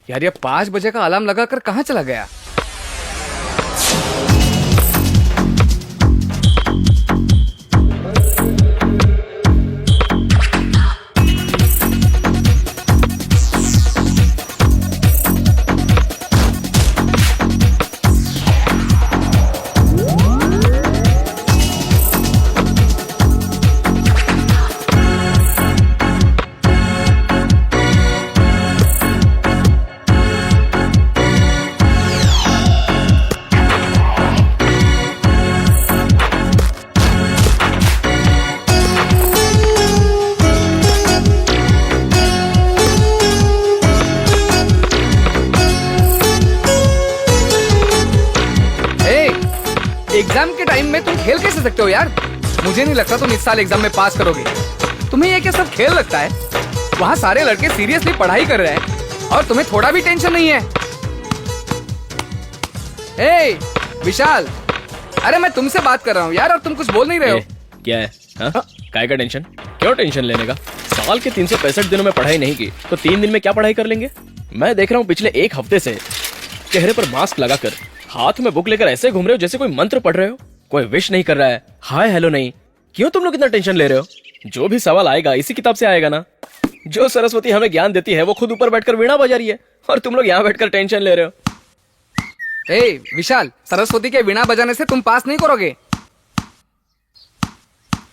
यार ये 5 बजे का अलार्म लगाकर कहाँ चला गया? एग्जाम के टाइम में तुम खेल कैसे सकते हो यार? मुझे नहीं लगता तुम इस साल एग्जाम में पास करोगे। तुम्हें ये क्या सब खेल लगता है? वहाँ सारे लड़के सीरियसली पढ़ाई कर रहे हैं और तुम्हें थोड़ा भी टेंशन नहीं है। ए विशाल, अरे मैं तुमसे बात कर रहा हूँ यार और तुम कुछ बोल नहीं रहे हो। क्या है? काय का टेंशन? क्यों टेंशन लेने का? साल के 365 दिनों में पढ़ाई नहीं की तो 3 दिन में क्या पढ़ाई कर लेंगे? मैं देख रहा हूँ पिछले 1 हफ्ते से चेहरे पर मास्क लगाकर हाथ में बुक लेकर ऐसे घूम रहे हो जैसे कोई मंत्र पढ़ रहे हो। कोई विश नहीं कर रहा है, हाय हेलो नहीं। क्यों तुम लोग इतना टेंशन ले रहे हो? जो भी सवाल आएगा इसी किताब से आएगा ना। जो सरस्वती हमें ज्ञान देती है वो खुद ऊपर बैठकर वीणा बजा रही है और तुम लोग यहाँ बैठकर टेंशन ले रहे हो। ए विशाल, सरस्वती के वीणा बजाने से तुम पास नहीं करोगे।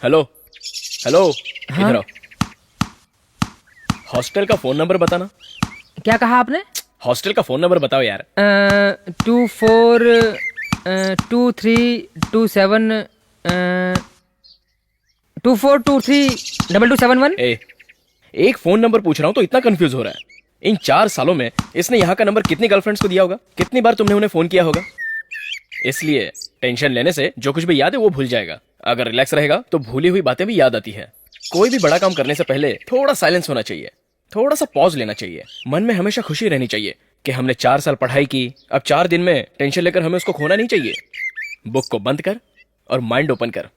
हेलो हेलो, इधर आओ। हॉस्टल का फोन नंबर बताना। क्या कहा आपने? हॉस्टल का फोन नंबर बताओ यार। 242327 24232271। एक फोन नंबर पूछ रहा हूँ तो इतना कंफ्यूज हो रहा है। इन 4 सालों में इसने यहाँ का नंबर कितनी गर्लफ्रेंड्स को दिया होगा? कितनी बार तुमने उन्हें फोन किया होगा? इसलिए टेंशन लेने से जो कुछ भी याद है वो भूल जाएगा। अगर रिलैक्स रहेगा तो भूली हुई बातें भी याद आती है। कोई भी बड़ा काम करने से पहले थोड़ा साइलेंस होना चाहिए, थोड़ा सा पॉज लेना चाहिए। मन में हमेशा खुशी रहनी चाहिए कि हमने 4 साल पढ़ाई की, अब 4 दिन में टेंशन लेकर हमें उसको खोना नहीं चाहिए। बुक को बंद कर और माइंड ओपन कर,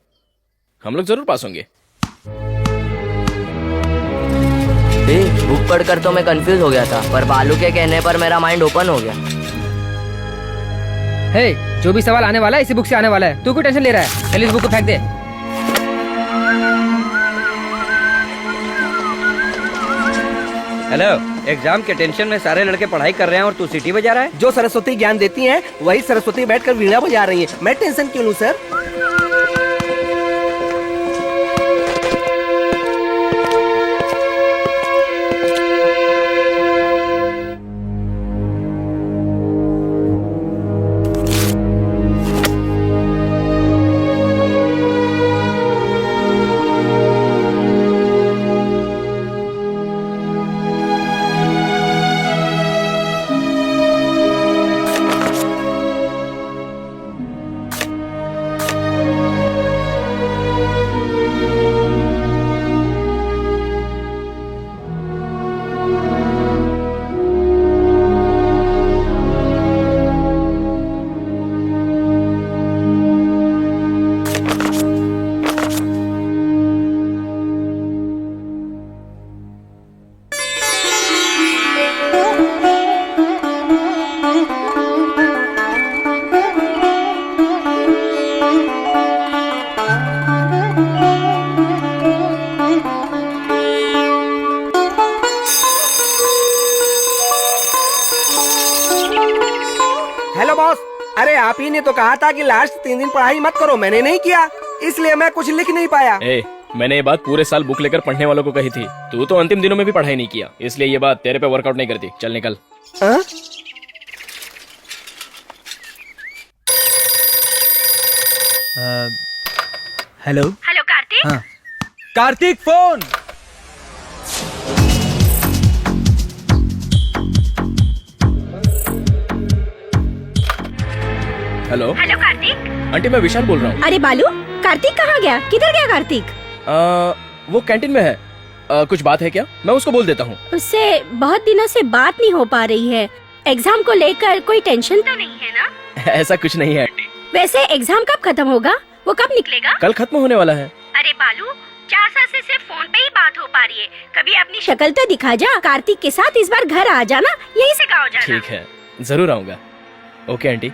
हम लोग जरूर पास होंगे। बुक पढ़कर तो मैं कंफ्यूज हो गया था, पर बालू के कहने पर मेरा माइंड ओपन हो गया। हे, जो भी सवाल आने वाला है इसी बुक से आने वाला है। तू क्यों टेंशन ले रहा है? चल इस बुक को फेंक दे। हेलो, एग्जाम के टेंशन में सारे लड़के पढ़ाई कर रहे हैं और तू सीटी बजा रहा है। जो सरस्वती ज्ञान देती हैं, वही सरस्वती बैठकर वीणा बजा रही हैं। मैं टेंशन क्यों लूं सर? हेलो बॉस, अरे आप ही ने तो कहा था कि लास्ट 3 दिन पढ़ाई मत करो। मैंने नहीं किया, इसलिए मैं कुछ लिख नहीं पाया। मैंने ये बात पूरे साल बुक लेकर पढ़ने वालों को कही थी। तू तो अंतिम दिनों में भी पढ़ाई नहीं किया, इसलिए ये बात तेरे पे वर्कआउट नहीं करती। चल निकल। Hello hello Kartik. हाँ। Kartik phone. Hello hello Kartik. Aunty, मैं विशाल बोल रहा हूँ। अरे बालू, कार्तिक कहाँ गया? किधर गया कार्तिक? वो कैंटीन में है। कुछ बात है क्या? मैं उसको बोल देता हूँ। उससे बहुत दिनों से बात नहीं हो पा रही है। एग्जाम को लेकर कोई टेंशन तो नहीं है ना? ऐसा कुछ नहीं है आंटी। वैसे एग्जाम कब खत्म होगा? वो कब निकलेगा? कल खत्म होने वाला है। अरे बालू, 4 आशा से सिर्फ फोन पे ही बात हो पा रही है। कभी अपनी शक्ल तो दिखा जा। कार्तिक के साथ इस बार घर आ जाना, यहीं से गाँव जाना। ठीक है, जरूर आऊंगा। Okay aunty.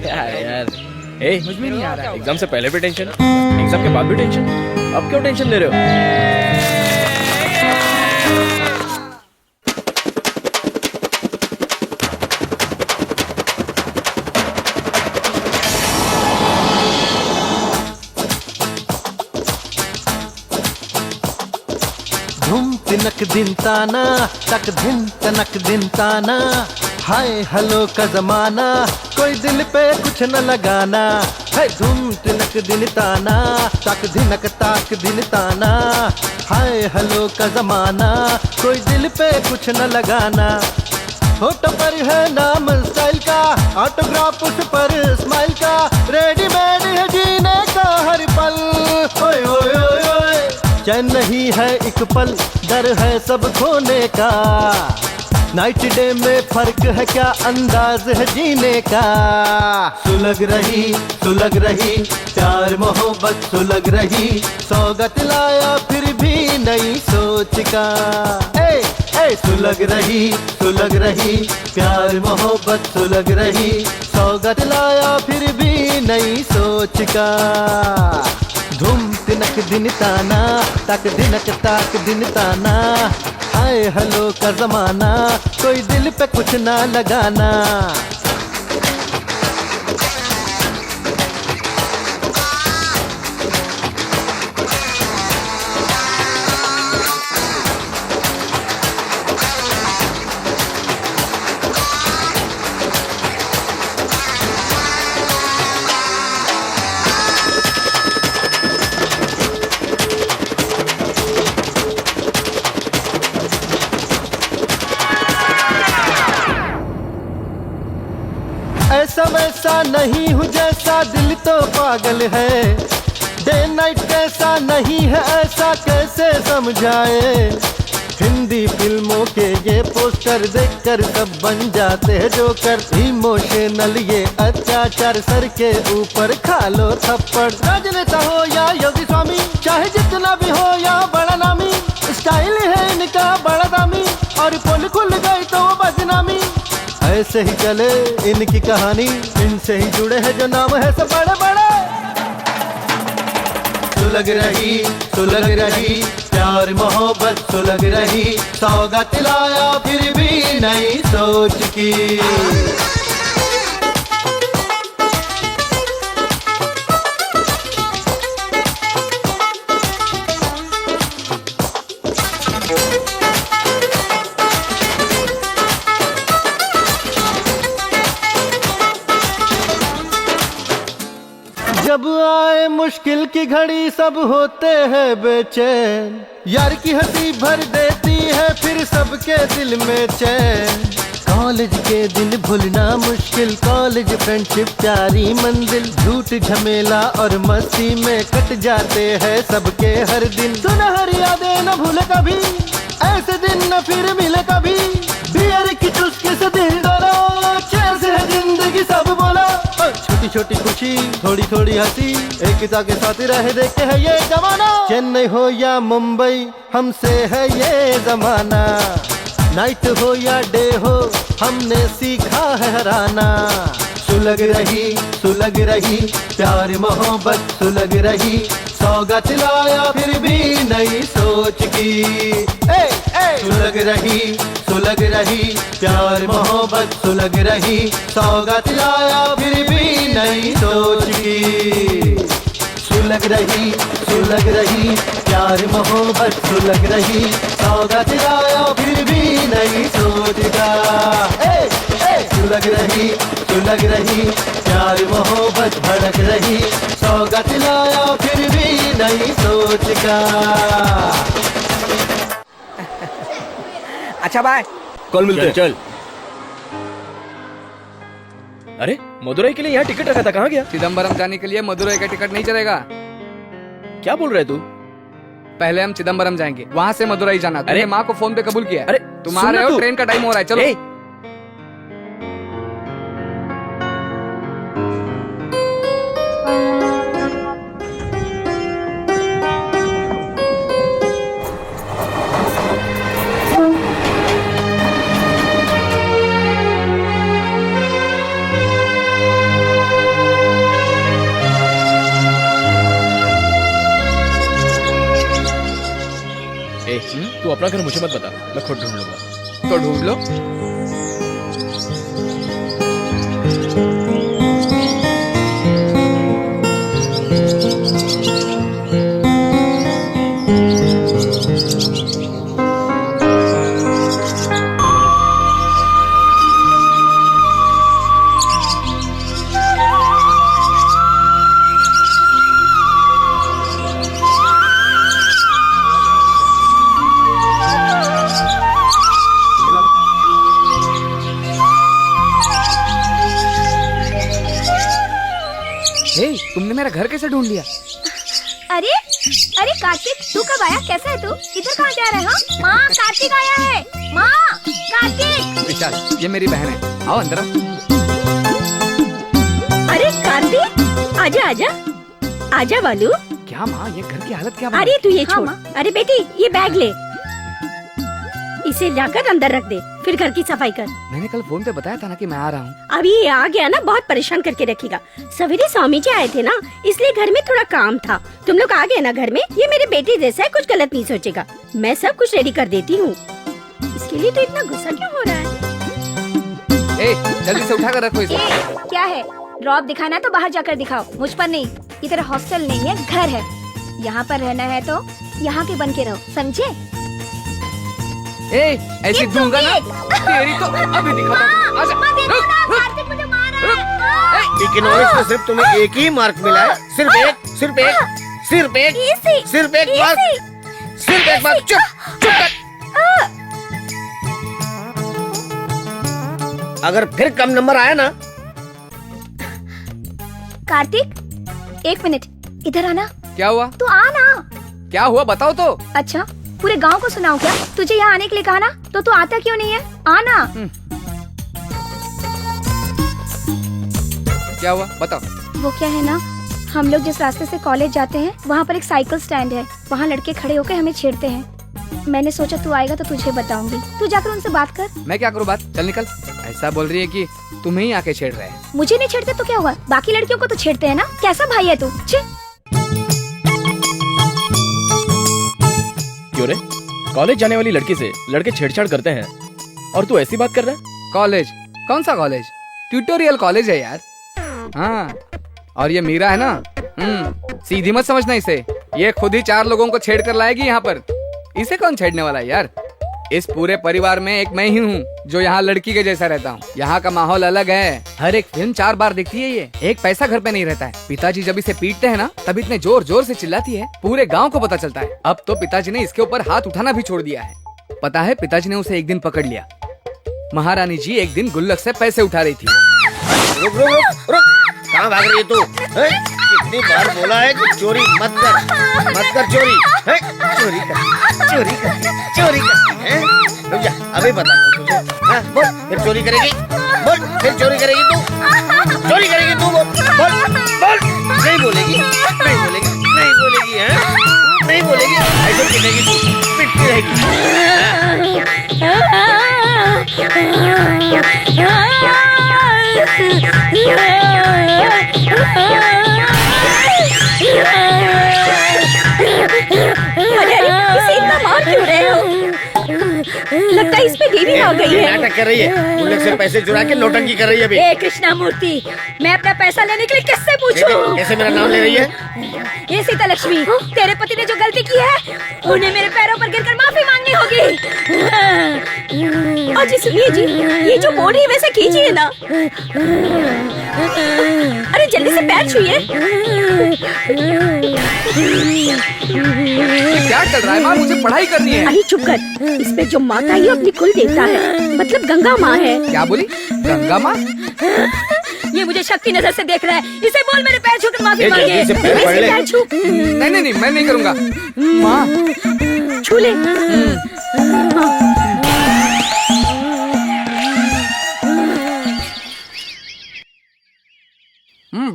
यार ए, एग्जाम से पहले भी टेंशन, एग्जाम के बाद भी टेंशन, अब क्यों टेंशन ले रहे हो? धूम तिनक दिन ताना तक दिन तनक दिन ताना, हाय हेलो का जमाना कोई दिल पे कुछ न लगाना है। धूम तिनक दिन ताना तक दिनक ताक दिन ताना, हाय हेलो का जमाना कोई दिल पे कुछ न लगाना। होठों पर है नाम स्टाइल का, ऑटोग्राफ उस पर स्माइल का, रेडीमेड है जीने का हर पल। ओए ओए ओए ओए, चैन नहीं है एक पल, डर है सब खोने का। नाइट डे में फर्क है क्या, अंदाज है जीने का। सुलग रही प्यार मोहब्बत सुलग रही, सौगत लाया फिर भी नई सोच का। ए सुलग रही प्यार मोहब्बत सुलग रही, सौगत लाया फिर भी नई सोच का। धूम तिनक दिन ताना तक दिनक ताक दिन ताना, हाय हेलो का जमाना कोई दिल पे कुछ ना लगाना। ऐसा वैसा नहीं हूँ जैसा दिल तो पागल है, डे नाइट कैसा नहीं है ऐसा कैसे समझाए। हिंदी फिल्मों के ये पोस्टर देखकर सब बन जाते हैं जोकर, इमोशनल ये अत्याचार सर के ऊपर खा लो थप्पड़। राजनेता हो या योगी स्वामी, चाहे जितना भी हो या बड़ा नामी, स्टाइल है इनका बड़ा दामी, और पुल खुल गई तो बदनामी। ऐसे ही चले इनकी कहानी, इनसे ही जुड़े हैं जो नाम है सब बड़े बड़े। सुलग रही प्यार मोहब्बत सुलग रही, सौगात लाया फिर भी नई सोच की। जब आए मुश्किल की घड़ी सब होते हैं बेचैन, यार की हंसी भर देती है फिर सबके दिल में चैन। कॉलेज के दिन भूलना मुश्किल, कॉलेज फ्रेंडशिप प्यारी मंजिल, झूठ झमेला और मस्ती में कट जाते हैं सबके हर दिन। सुनहरी यादें न भूले कभी, ऐसे दिन न फिर मिले कभी, बियर की चुस्की से दिल डरा, चैन से है जिंदगी सब बोला। छोटी छोटी खुशी थोड़ी थोड़ी हंसी, एकता के साथ रह देखते है ये जमाना। चेन्नई हो या मुंबई हमसे है ये जमाना, नाइट हो या डे हो हमने सीखा है हराना। सुलग रही प्यार मोहब्बत सुलग रही, सौगात लाया फिर भी नई सोच की। सुलग रही प्यार मोहब्बत सुलग रही, सौगात लाया फिर भी नई सोच की। सुलग रही प्यार मोहब्बत सुलग रही, सौगात लाया फिर भी नई सोच का। सुलग रही प्यार मोहब्बत भड़क रही, सौगात लाया फिर भी नई सोच का। अच्छा बाय, कल मिलते हैं। चल। अरे मदुरई के लिए यहाँ टिकट रखा था, कहाँ गया? चिदम्बरम जाने के लिए मदुरई का टिकट नहीं चलेगा। क्या बोल रहे तू? पहले हम चिदम्बरम जाएंगे, वहाँ से मदुरई जाना। अरे तुमने माँ को फोन पे कबूल किया। अरे तुम आ रहे हो, ट्रेन का टाइम हो रहा है, चलो। ए, तू अपना घर मुझे मत बता, मैं खुद ढूंढ लूंगा। तो ढूंढ लो। तुमने मेरा घर कैसे ढूंढ लिया? अरे अरे कार्तिक, तू कब आया? कैसा है तू? इधर कहाँ जा रहा है? हाँ? माँ, कार्तिक आया है। माँ, कार्तिक। विशाल, ये मेरी बहन है, आओ अंदर आओ। अरे कार्तिक, आजा आजा आजा बालू। क्या माँ, ये घर की हालत क्या बना? अरे तू ये छोड़। अरे बेटी, ये बैग ले, इसे लाकर अंदर रख दे, फिर घर की सफाई कर। मैंने कल फोन पे बताया था ना कि मैं आ रहा हूँ। अभी ये आ गया ना, बहुत परेशान करके रखेगा। सवेरे स्वामी जी आए थे ना, इसलिए घर में थोड़ा काम था। तुम लोग आ गए ना घर में, ये मेरे बेटे जैसा है, कुछ गलत नहीं सोचेगा। मैं सब कुछ रेडी कर देती हूँ। इसके लिए तो इतना गुस्सा क्यों हो रहा है? ए, जल्दी से उठा कर रखो इसे। क्या है? ड्रॉप दिखाना है तो बाहर जाकर दिखाओ, मुझ पर नहीं। ये तेरा हॉस्टल नहीं है, घर है। यहाँ पर रहना है तो यहाँ के बन के रहो, समझे? ए, ऐसी दूंगा ना तेरी तो अभी दिखाता हूँ। आजा, रुक। इकोनॉमिक्स में सिर्फ तुम्हें एक ही मार्क मिला है, सिर्फ एक मार्क, सिर्फ एक मार्क। चुप कर। अगर फिर कम नंबर आया ना। कार्तिक, एक मिनट, इधर आना। क्या हुआ? तू आना। क्या हुआ बताओ तो। अच्छा, पूरे गांव को सुनाऊं क्या? तुझे यहाँ आने के लिए कहा ना, तो तू आता क्यों नहीं है? आना। क्या हुआ बताओ। वो क्या है ना, हम लोग जिस रास्ते से कॉलेज जाते हैं, वहाँ पर एक साइकिल स्टैंड है। वहाँ लड़के खड़े होकर हमें छेड़ते हैं। मैंने सोचा तू आएगा तो तुझे बताऊंगी। तू जाकर उनसे बात कर। मैं क्या करूँ बात? चल निकल। ऐसा बोल रही है कि तुम्हें ही आके छेड़ रहे हैं। मुझे नहीं छेड़ते तो क्या हुआ? बाकी लड़कियों को तो छेड़ते हैं ना। कैसा भाई है तू? क्यों रे? कॉलेज जाने वाली लड़की से लड़के छेड़छाड़ करते हैं और तू ऐसी बात कर रहा है? कॉलेज? कौन सा कॉलेज? ट्यूटोरियल कॉलेज है यार। हाँ, और ये मीरा है ना, सीधी मत समझना इसे। ये खुद ही 4 लोगों को छेड़ कर लाएगी यहाँ पर। इसे कौन छेड़ने वाला है यार? इस पूरे परिवार में एक मैं ही हूँ जो यहाँ लड़की के जैसा रहता हूँ। यहाँ का माहौल अलग है। हर एक फिल्म 4 बार देखती है ये। एक पैसा घर पे नहीं रहता है। पिताजी जब इसे पीटते हैं ना, तब इतने जोर जोर से चिल्लाती है, पूरे गांव को पता चलता है। अब तो पिताजी ने इसके ऊपर हाथ उठाना भी छोड़ दिया है। पता है, पिताजी ने उसे एक दिन पकड़ लिया। महारानी जी एक दिन गुल्लक से पैसे उठा रही थी। रुक रुक रुक रुक, कहाँ भाग रही है तू? कितनी बार बोला है कि चोरी मत कर चोरी। चोरी करती है। रुक जा, अभी बताता हूँ तुझे। हाँ, बोल, फिर चोरी करेगी? बोल, फिर चोरी करेगी तू? चोरी करेगी तू? बोल, नहीं बोलेगी, हैं? नहीं बोलेगी, ऐसे पिटेगी तू, पिटती रहेगी। इसे इतना मार क्यों रहे हो? लगता है इसमें देवी आ गई है। नाटक कर रही है, गुल्लक से पैसे चुरा के नौटंकी कर रही है अभी। ए कृष्णा मूर्ति, मैं अपना पैसा लेने के लिए किससे पूछूं? कैसे मेरा नाम ले रही है? ये सीता लक्ष्मी, तेरे पति ने जो गलती की है, उन्हें मेरे पैरों पर गिरकर माफी मांगनी होगी। और जी सुनिए जी, ये जो बोल रही है वैसे कीजिए ना। अरे जल्दी से पैर छुइए। क्या चल रहा है माँ? मुझे पढ़ाई करनी है। अरे चुप कर। इसमें जो माता है अपनी कुल देवता है, मतलब गंगा माँ है। क्या बोली? गंगा माँ? ये मुझे शक की नजर से देख रहा है। इसे बोल मेरे पैर छू कर माफी ए, मांगे। जल्दी से पैर पकड़ इसके ले। पैर छू। नहीं, मैं नहीं करूंगा। माँ, छू ले।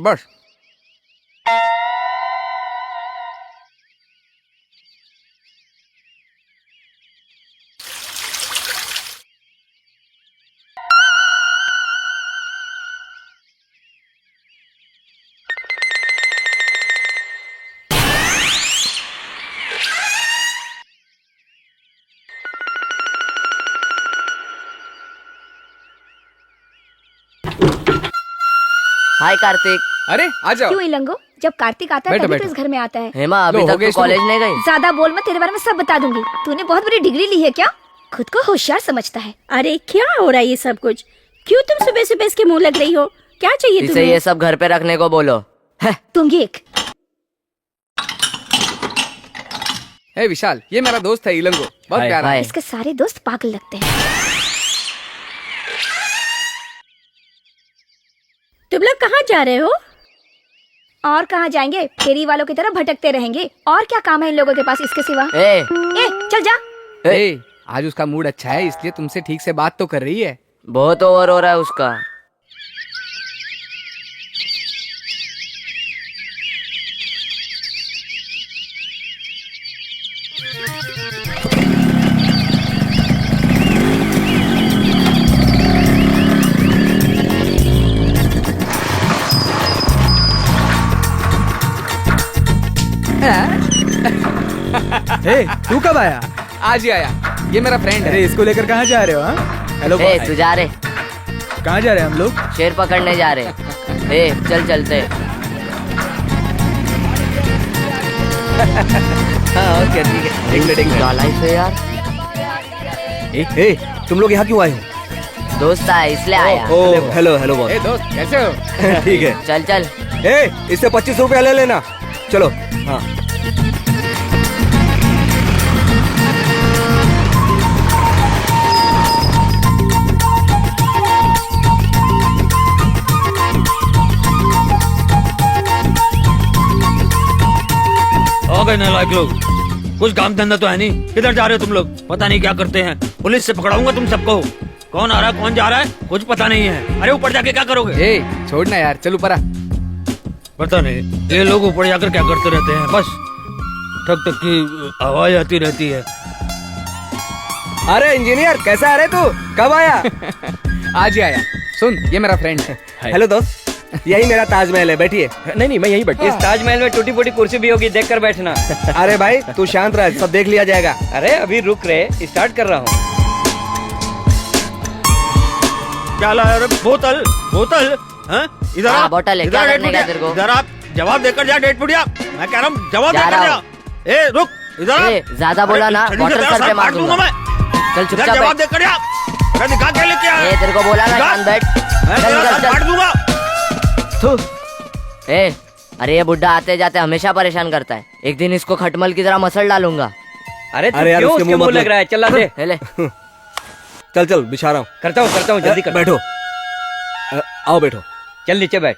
बस। हाय कार्तिक। अरे आ जाओ। क्यों इलंगो, जब कार्तिक आता है बैठो, तभी तो बैठो। इस घर में आता है। हेमा अभी लो, हो तक गया तू शुरू। कॉलेज नहीं गई? ज्यादा बोल मैं तेरे बारे में सब बता दूंगी। तूने बहुत बड़ी डिग्री ली है क्या? खुद को होशियार समझता है। अरे क्या हो रहा है ये सब कुछ? क्यों तुम सुबह सुबह इसके मुंह लग रही हो? क्या चाहिए इसे तुम्हें? ये सब घर पे रखने को बोलो। तुम ये एक हे विशाल, ये मेरा दोस्त है इलंगो, बहुत हाय, प्यारा है। हाय। इसके सारे दोस्त पागल लगते हैं। तुम लोग कहाँ जा रहे हो? और कहाँ जाएंगे? फेरी वालों की तरह भटकते रहेंगे। और क्या काम है इन लोगों के पास इसके सिवा? ए, ए, चल जा। ए, आज उसका मूड अच्छा है इसलिए तुमसे ठीक से बात तो कर रही है। बहुत ओवर हो रहा है उसका। तू कब आया? आज ही आया, ये मेरा फ्रेंड है। अरे इसको लेकर कहाँ जा रहे हो? हाँ, हेलो ए, बॉय। तू जा रहे? कहाँ जा रहे हैं हम लोग? शेर पकड़ने जा रहे। ए, चल चलते। हाँ ओके ठीक है। एक मिनट क्या लाइफ है यार। तुम लोग यहाँ क्यों आए हो? दोस्त आया इसलिए आया। ओ हेलो हेलो बॉस। ए दोस्त, कैसे हो? ठीक है। चल चल। ए इससे 25 रुपया ले लेना। चलो। हाँ हो गए नालायक लोग, कुछ काम धंधा तो है नहीं। किधर जा रहे हो तुम लोग? पता नहीं क्या करते हैं। पुलिस से पकड़ाऊंगा तुम सबको। कौन आ रहा है कौन जा रहा है कुछ पता नहीं है। अरे ऊपर जाके क्या करोगे? ए, छोड़ना यार, चल ऊपर आ। पता नहीं ये लोग ऊपर जाकर क्या करते रहते हैं। बस ठक ठक की आवाज आती रहती है। अरे इंजीनियर कैसा आ रहे तू? कब आया? आज ही आया। सुन, ये मेरा फ्रेंड है। हेलो दोस्त, यही मेरा ताजमहल है, बैठिए। नहीं मैं यही बैठा। इस ताजमहल में टूटी फूटी कुर्सी भी होगी, देख कर बैठना। अरे भाई तू शांत रह, सब देख लिया जाएगा। अरे अभी रुक रहे, स्टार्ट कर रहा हूँ। क्या लाया रे? बोतल बोतल हाँ? इधर हाँ, आ। बोतल है। इधर क्या आ, करने डेढ़ का फुटिया। तेरे को? इधर आप जवाब देकर जा। डेढ़ फुटिया मैं कह रहा हूँ जवाब जा देकर रहा जा। ए रुक इधर आ। ए, ज्यादा बोला ना, अरे, छड़ी से बॉटल तेरा सर पे मार दूंगा। मैं। चल इधर चुपचाप जवाब बैठ। देकर जा। अरे दिखा क्या लेके आया? ए, तेरे को बोला ना, जा। शांत बैठ। मैं चल, तेरा चल, साथ चल। काट दूंगा। थू। ए, अरे ये बुड्ढा आते जाते हमेशा परेशान करता है। एक दिन इसको खटमल की तरह मसल डालूंगा। अरे तू अरे यार, क्यों उसके उसके मुंह मुंह मत लग रहा है? चला दे। ले चल चल बिछा रहा हूँ। करता हूँ जल्दी कर। बैठो। आओ बैठो। चल नीचे बैठ।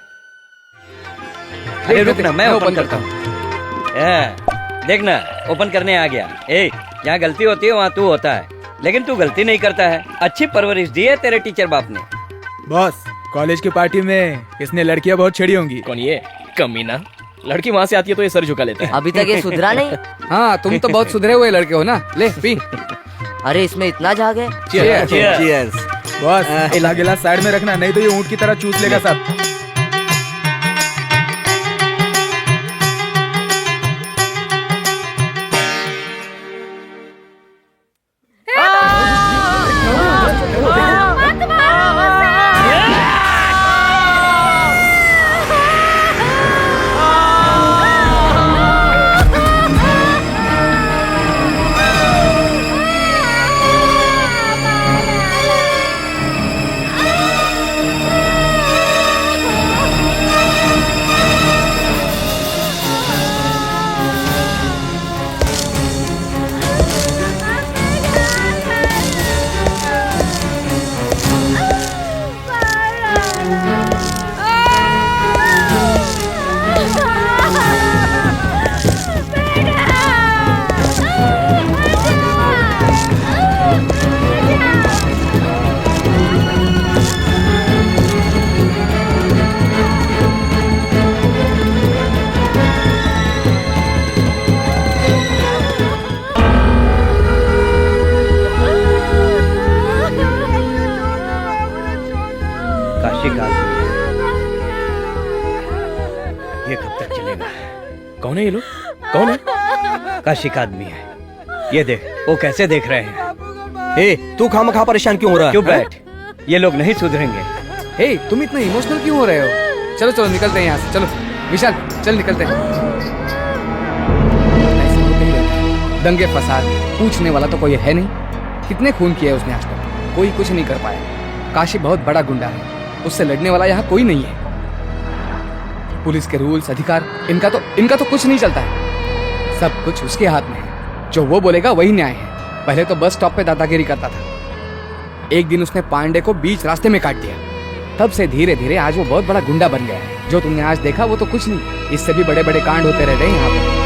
अरे रुक ना, मैं मैं ओपन open करता हूँ। देखना, ओपन करने आ गया। ए, जहाँ गलती होती है वहाँ तू होता है, लेकिन तू गलती नहीं करता है। अच्छी परवरिश दी है तेरे टीचर बाप ने। बॉस, कॉलेज की पार्टी में इसने लड़कियां बहुत छेड़ी होंगी। कौन ये कमीना? लड़की वहां से आती है तो ये सर झुका लेता है। अभी तक ये सुधरा नहीं। हाँ, तुम तो बहुत सुधरे हुए लड़के हो ना। ले पी। अरे इसमें इतना झाग है। Cheers. Cheers. बॉस, इला गिलास साइड में रखना, नहीं तो ये ऊंट की तरह चूस लेगा सब। कौन है ये लोग? कौन है? काशिक आदमी है। ये देख वो कैसे देख रहे हैं। ए, तू खामखा परेशान क्यों हो रहा है? क्यों बैठ, ये लोग नहीं सुधरेंगे। हे तुम इतना इमोशनल क्यों हो रहे हो? चलो चलो निकलते हैं यहाँ से, चलो विशाल चल निकलते हैं। ऐसे होते ही रहता है। दंगे फसाद पूछने वाला तो कोई है नहीं। कितने खून किए उसने आज तक, कोई कुछ नहीं कर पाया। काशी बहुत बड़ा गुंडा है, उससे लड़ने वाला यहाँ कोई नहीं है। पुलिस के रूल्स अधिकार इनका तो कुछ नहीं चलता है। सब कुछ उसके हाथ में है, जो वो बोलेगा वही न्याय है। पहले तो बस स्टॉप पे दादागिरी करता था, एक दिन उसने पांडे को बीच रास्ते में काट दिया। तब से धीरे धीरे आज वो बहुत बड़ा गुंडा बन गया है। जो तुमने आज देखा वो तो कुछ नहीं, इससे भी बड़े बड़े कांड होते रहते हैं यहाँ पे।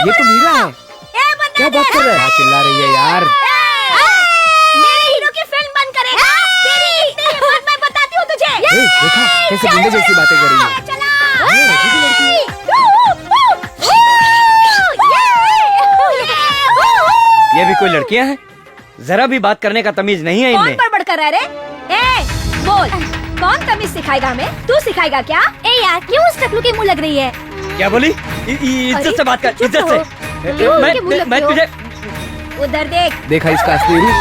ये तो मीरा है। क्या बात कर रहा है? चिल्ला रही है यार। मेरे हीरो की फिल्म बंद करेगा? तेरी इतनी हिम्मत मैं बताती हूँ तुझे। देखा कैसे गुंडे जैसी बातें कर रही है। ये भी कोई लड़कियां हैं? जरा भी बात करने का तमीज नहीं है कौन इनमें। बड़बड़ कर रहा है रे? बोल, कौन तमीज सिखाएगा हमें? तू सिखाएगा क्या? ए यार, क्यों उस टकलू की मुंह लग रही है? क्या बोली? इज्जत से बात कर, इज्जत से। मैं तुझे उधर देख। देखा इसका असली रूप,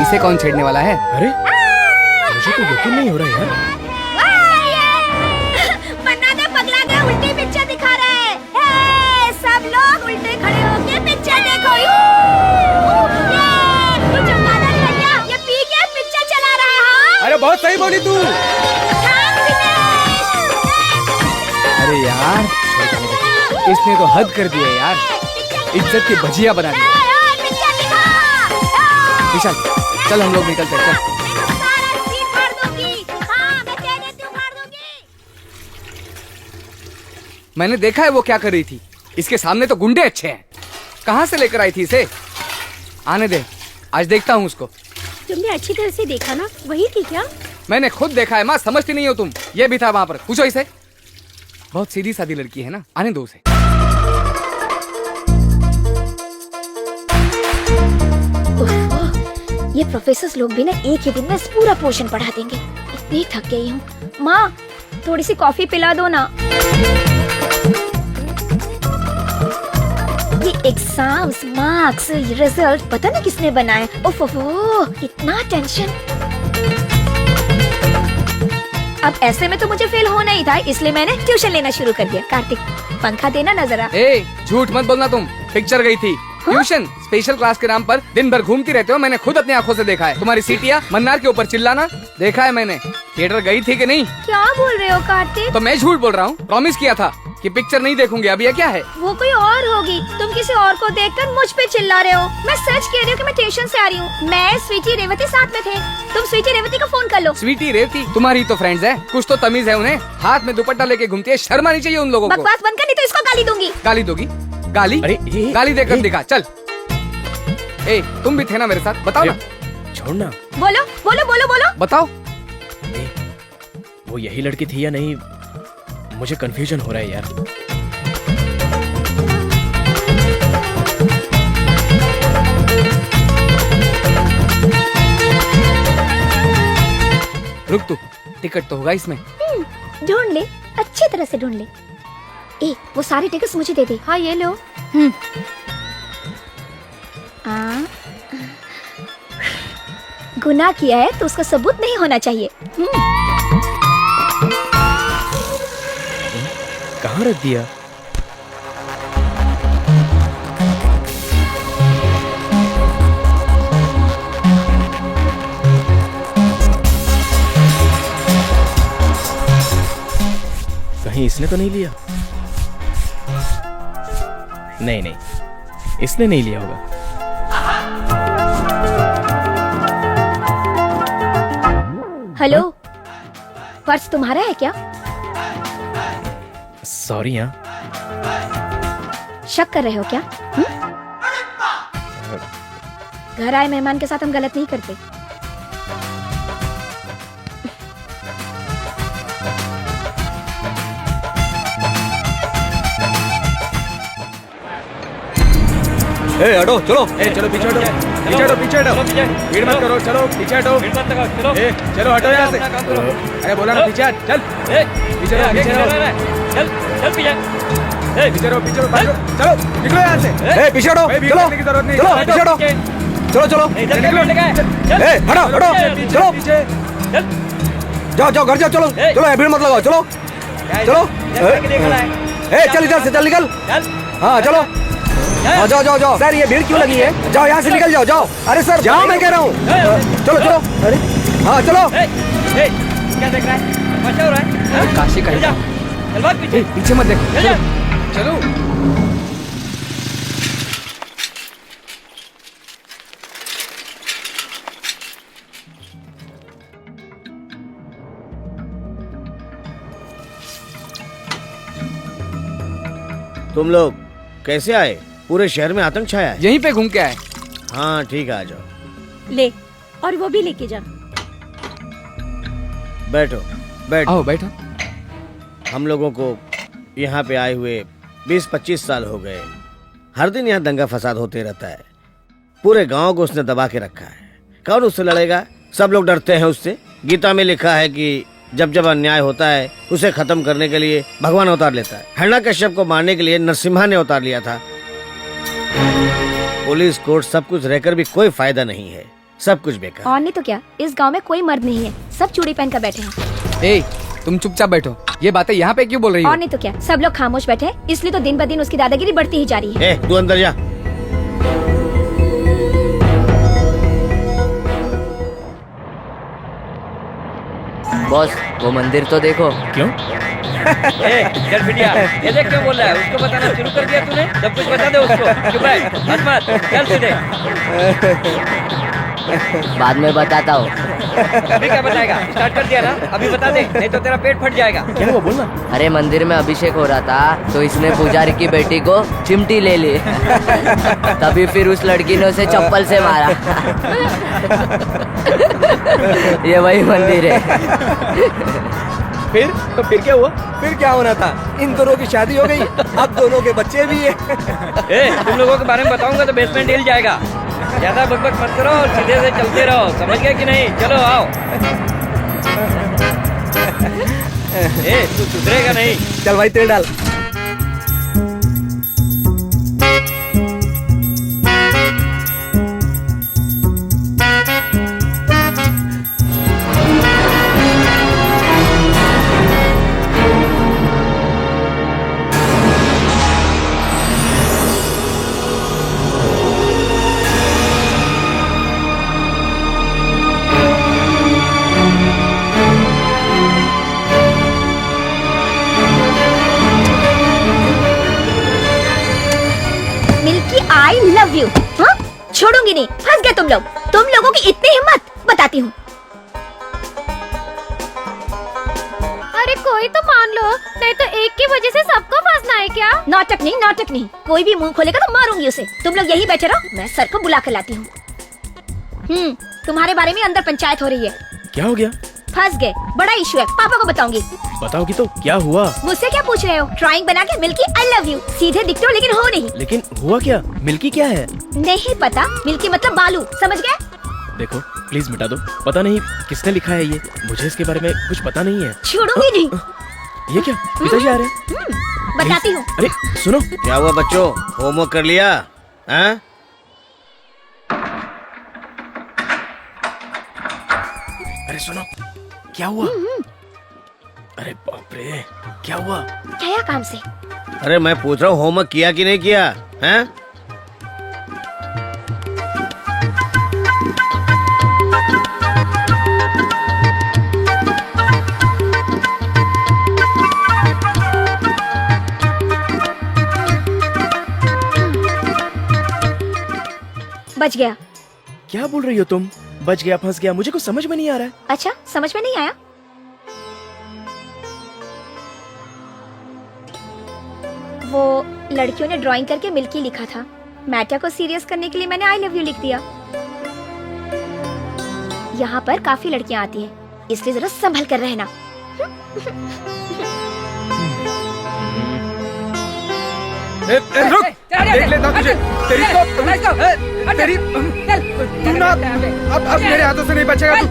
इसे कौन छेड़ने वाला है? अरे मुझे तो यकीन नहीं हो रहा यार। मन्ना दे पगला गया, उल्टी पिक्चर दिखा रहा है। सब लोग उल्टे खड़े होके पिक्चर देखो। ये चमगादड़ लड़िया, ये पी के पिक्चर चला रहा है। अरे बहुत सही बोली तू। अरे यार इसने तो हद कर दी है यार, इज्जत की भजिया बना दी। विशाल चल हम लोग निकलते हैं, चल। मैंने देखा है वो क्या कर रही थी। इसके सामने तो गुंडे अच्छे हैं, कहाँ से लेकर आई थी इसे? आने दे, आज देखता हूँ उसको। तुमने अच्छी तरह से देखा ना, वही थी क्या? मैंने खुद देखा है माँ, समझती नहीं हो तुम। ये भी था वहाँ पर, पूछो इसे। बहुत सीधी सादी लड़की है ना, आने दो उसे। ये प्रोफेसर लोग भी ना एक ही दिन में पूरा पोर्शन पढ़ा देंगे। इतनी थक गई हूँ। माँ थोड़ी सी कॉफी पिला दो ना। ये एग्जाम्स, मार्क्स, रिजल्ट पता नहीं किसने बनाए। ओफ इतना टेंशन। अब ऐसे में तो मुझे फेल होना ही था, इसलिए मैंने ट्यूशन लेना शुरू कर दिया। कार्तिक पंखा देना ना जरा। झूठ मत बोलना, तुम पिक्चर गई थी। ट्यूशन स्पेशल क्लास के नाम पर दिन भर घूमती रहते हो, मैंने खुद अपनी आंखों से देखा है। तुम्हारी सीटियाँ मन्नार के ऊपर चिल्लाना देखा है मैंने। थिएटर गई थी कि नहीं? क्या बोल रहे हो कार्तिक? तो मैं झूठ बोल रहा हूँ? प्रॉमिस किया था कि पिक्चर नहीं देखूंगी, अब ये क्या है? वो कोई और होगी, तुम किसी और को देखकर मुझ पे चिल्ला रहे हो। मैं सच कह रही हूँ कि मैं ट्यूशन से आ रही हूँ। मैं स्वीटी रेवती साथ में थे। तुम स्वीटी रेवती को फोन कर लो। स्वीटी रेवती तुम्हारी तो फ्रेंड्स है, कुछ तो तमीज है उन्हें। हाथ में दुपट्टा लेके घूमती है, शर्म आनी चाहिए उन लोगों को। बकवास बंद कर, नहीं तो इसको गाली दूंगी। गाली दोगी? गाली? अरे गाली देकर दिखा, चल। तुम भी थे ना मेरे साथ, बताओ ना। छोड़ना। बोलो बोलो बोलो बोलो, बताओ। वो यही लड़की थी या नहीं, मुझे कंफ्यूजन हो रहा है यार। रुक तू, टिकट तो होगा इसमें। ढूंढ ले, अच्छी तरह से ढूंढ ले। वो सारी टिकट्स मुझे दे दे। हाँ ये लो। गुनाह किया है तो उसका सबूत नहीं होना चाहिए। कहाँ रख दिया? कहीं इसने तो नहीं लिया? नहीं नहीं, इसने नहीं लिया होगा। हेलो, पर्स तुम्हारा है क्या? सॉरी। हाँ, शक कर रहे हो क्या? घर आए मेहमान के साथ हम गलत नहीं करते। ए हटो, चलो। चलो पीछे हटो, पीछे हटो, पीछे हटो, भीड़ मत करो, चलो पीछे हटो, चलो हटो यहाँ से। अरे बोला ना पीछे हट, चल पीछे रहो, पीछे रहो, चल चल पीछे पीछे रहो, पीछे रहो, चलो निकलो यहाँ से। ए पीछे हटो, भीड़ चलो करने की जरूरत नहीं, चलो पीछे हटो, चलो चलो। ए हटो हटो, चलो पीछे जाओ जाओ, घर जाओ, चलो चलो, भीड़ मत लगाओ, चलो चलो। ए चल इधर से, चल निकल। हाँ चलो, हाँ जाओ जाओ जाओ। सर ये भीड़ क्यों लगी है? जाओ यहाँ से निकल जाओ, जाओ। अरे सर जाओ, मैं कह रहा हूँ। चलो चलो, अरे हाँ चलो। क्या देख रहा है? क्या हो रहा है? काशी का चल भाग पीछे। पीछे मत देखो, चलो चलो। तुम लोग कैसे आए? पूरे शहर में आतंक छाया है। यहीं पे घूम के आए। हाँ ठीक है, आ जाओ। ले, और वो भी लेके जा। बैठो बैठो। आओ बैठो। हम लोगों को यहाँ पे आए हुए 20-25 साल हो गए। हर दिन यहाँ दंगा फसाद होते रहता है। पूरे गांव को उसने दबा के रखा है। कौन उससे लड़ेगा? सब लोग डरते हैं उससे। गीता में लिखा है कि जब जब अन्याय होता है उसे खत्म करने के लिए भगवान अवतार लेता है। हिरण्यकश्यप को मारने के लिए नरसिम्हा ने अवतार लिया था। पुलिस कोर्ट सब कुछ रहकर भी कोई फायदा नहीं है, सब कुछ बेकार। और नहीं तो क्या, इस गांव में कोई मर्द नहीं है, सब चूड़ी पहन कर बैठे हैं। ए, तुम चुपचाप बैठो। ये बातें यहाँ पे क्यों बोल रही हो? और नहीं तो क्या, सब लोग खामोश बैठे हैं, इसलिए तो दिन ब दिन उसकी दादागिरी बढ़ती ही जा रही है। तू अंदर जा। बॉस वो मंदिर तो देखो। क्यों? चल बिटिया, ये देख क्यों बोल रहा है? उसको बताना शुरू कर दिया तूने? सब कुछ बता दे उसको। चुप रह, हंस मत, चल सीधे। बाद में बताता हूँ। अभी क्या बताएगा? स्टार्ट कर दिया ना, अभी बता दे, नहीं तो तेरा पेट फट जाएगा। क्या हुआ, बोलना। अरे मंदिर में अभिषेक हो रहा था तो इसने पुजारी की बेटी को चिमटी ले ली। तभी फिर उस लड़की ने उसे चप्पल से मारा। ये वही मंदिर है। फिर क्या हुआ? फिर क्या होना था? इन दोनों की शादी हो गई, अब दोनों के बच्चे भी है। तुम लोगों के बारे में बताऊंगा तो बेसमेंट हिल जाएगा। ज्यादा बकबक मत करो और सीधे से चलते रहो, समझ गए कि नहीं? चलो आओ। तू सुधरेगा नहीं। चल भाई तेल डाल। I love you. हाँ, छोड़ूंगी नहीं। फंस गए तुम लोग। तुम लोगों की इतनी हिम्मत, बताती हूँ। अरे कोई तो मान लो, नहीं तो एक की वजह से सबको फंसना है क्या? नाटक नहीं, नाटक नहीं। कोई भी मुंह खोलेगा तो मारूंगी उसे। तुम लोग यही बैठे रहो, मैं सर को बुला कर लाती हूँ। तुम्हारे बारे में अंदर पंचायत हो रही है। क्या हो गया? फंस गए, बड़ा इशू है, पापा को बताऊंगी। बताओगी तो क्या हुआ? मुझसे क्या पूछ रहे हो? ड्राइंग बना के मिल्की आई लव यू सीधे दिखते हो, लेकिन हो नहीं। लेकिन हुआ क्या? मिल्की क्या है? नहीं पता। मिल्की मतलब बालू, समझ गए? देखो प्लीज मिटा दो। पता नहीं किसने लिखा है ये, मुझे इसके बारे में कुछ पता नहीं है। छोड़ूंगी नहीं। ये क्या? पिताजी आ रहे हैं। बताती हूँ। अरे सुनो। क्या हुआ बच्चों, होमवर्क कर लिया? हाँ? अरे सुनो, क्या हुआ? अरे बाप रे, क्या हुआ? क्या काम से? अरे मैं पूछ रहा हूँ होमवर्क किया कि नहीं किया हैं? बच गया। क्या बोल रही हो तुम? बच गया, फंस गया, मुझे कुछ समझ में नहीं आ रहा है। अच्छा, समझ में नहीं आया? वो लड़कियों ने ड्राइंग करके मिल्की लिखा था। मैटर को सीरियस करने के लिए मैंने आई लव यू लिख दिया। यहाँ पर काफी लड़कियाँ आती हैं, इसलिए जरा संभल कर रहना। रुक, देख लेता हूँ तुझे। तेरी तू ना अब मेरे हाथों से नहीं बचेगा तू।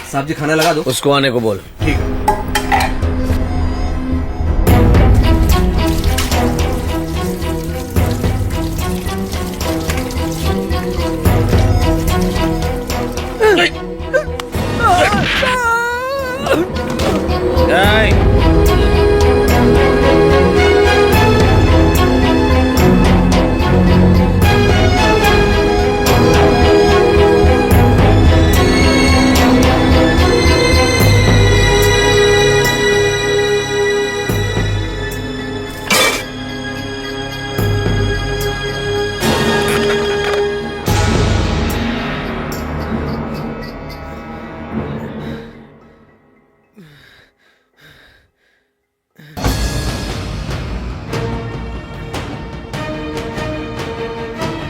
साहब जी खाना लगा दो। उसको आने को बोल। ठीक है।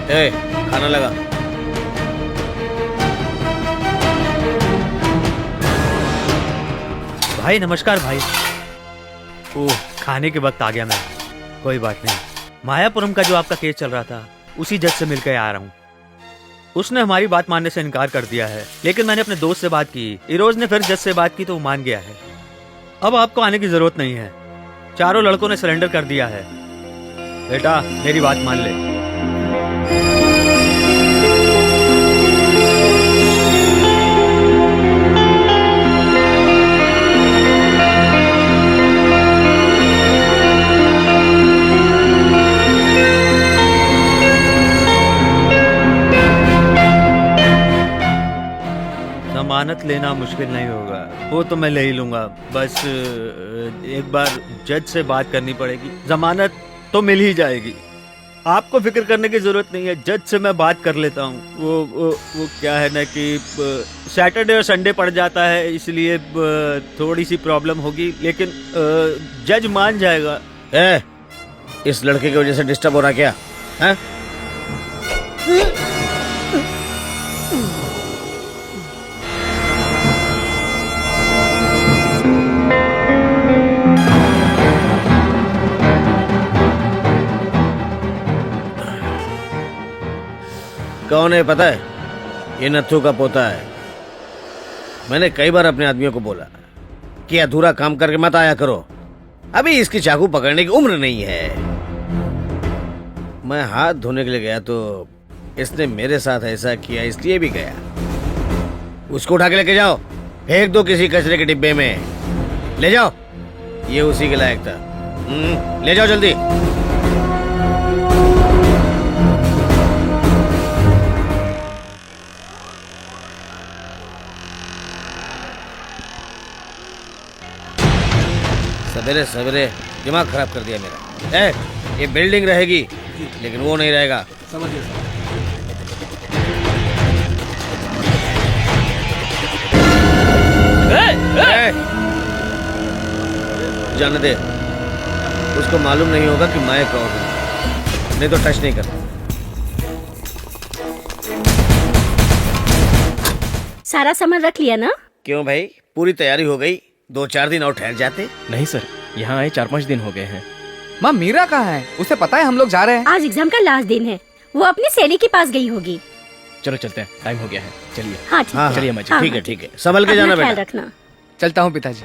ए, खाना लगा। भाई नमस्कार भाई। ओह, खाने के वक्त आ गया मैं। कोई बात नहीं। मायापुरम का जो आपका केस चल रहा था, उसी जज से मिलकर आ रहा हूँ। उसने हमारी बात मानने से इनकार कर दिया है, लेकिन मैंने अपने दोस्त से बात की, इरोज ने फिर जज से बात की तो वो मान गया है। अब आपको आने की जरूरत नहीं है। चारों लड़कों ने सरेंडर कर दिया है। बेटा मेरी बात मान ले। जमानत लेना मुश्किल नहीं होगा, वो तो मैं ले ही लूंगा। बस एक बार जज से बात करनी पड़ेगी, जमानत तो मिल ही जाएगी। आपको फिक्र करने की जरूरत नहीं है, जज से मैं बात कर लेता हूँ। वो क्या है ना कि सैटरडे और संडे पड़ जाता है, इसलिए थोड़ी सी प्रॉब्लम होगी, लेकिन जज मान जाएगा। इस लड़के की वजह से डिस्टर्ब हो रहा क्या है? कौन है पता है? ये नत्थू का पोता है। मैंने कई बार अपने आदमियों को बोला कि अधूरा काम करके मत आया करो, अभी इसकी चाकू पकड़ने की उम्र नहीं है। मैं हाथ धोने के लिए गया तो इसने मेरे साथ ऐसा किया, इसलिए भी गया। उसको उठा के लेके जाओ, फेंक दो किसी कचरे के डिब्बे में, ले जाओ। ये उसी के लायक था। ले जाओ जल्दी। सवेरे सवेरे दिमाग खराब कर दिया मेरा। ये बिल्डिंग रहेगी लेकिन वो नहीं रहेगा। समझिए जाने दे, उसको मालूम नहीं होगा कि मैं कौन हूं, नहीं तो टच नहीं करता। सारा सामान रख लिया ना? क्यों भाई, पूरी तैयारी हो गई? 2-4 दिन और ठहर जाते। नहीं सर, यहाँ आए 4-5 दिन हो गए हैं। माँ मीरा कहाँ है? उसे पता है हम लोग जा रहे हैं? आज एग्जाम का लास्ट दिन है, वो अपनी सहेली के पास गई होगी। चलो चलते हैं, टाइम हो गया है, चलिए। हाँ ठीक है। चलिए अम्मा जी। हाँ, ठीक है हाँ, ठीक है, संभल के जाना अपना ख्याल बेटा। रखना। चलता हूँ पिताजी।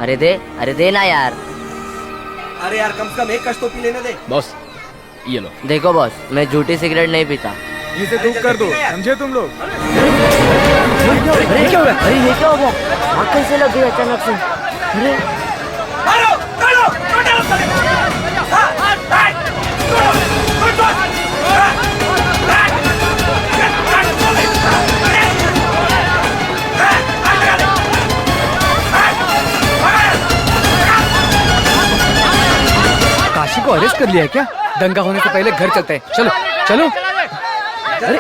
अरे दे ना यार। अरे यार कम से कम एक कश तो पी लेने दे। बॉस ये लो। देखो बॉस, मैं झूठी सिगरेट नहीं पीता। इसे धूप कर दो, समझे तुम लोग? अरे क्या हो गया? अरे ये क्या हो गया? आग कैसे लग गई अचानक से? अरे काशी को अरेस्ट कर लिया है क्या? दंगा होने से पहले घर चलते हैं। चलो चलो। अरे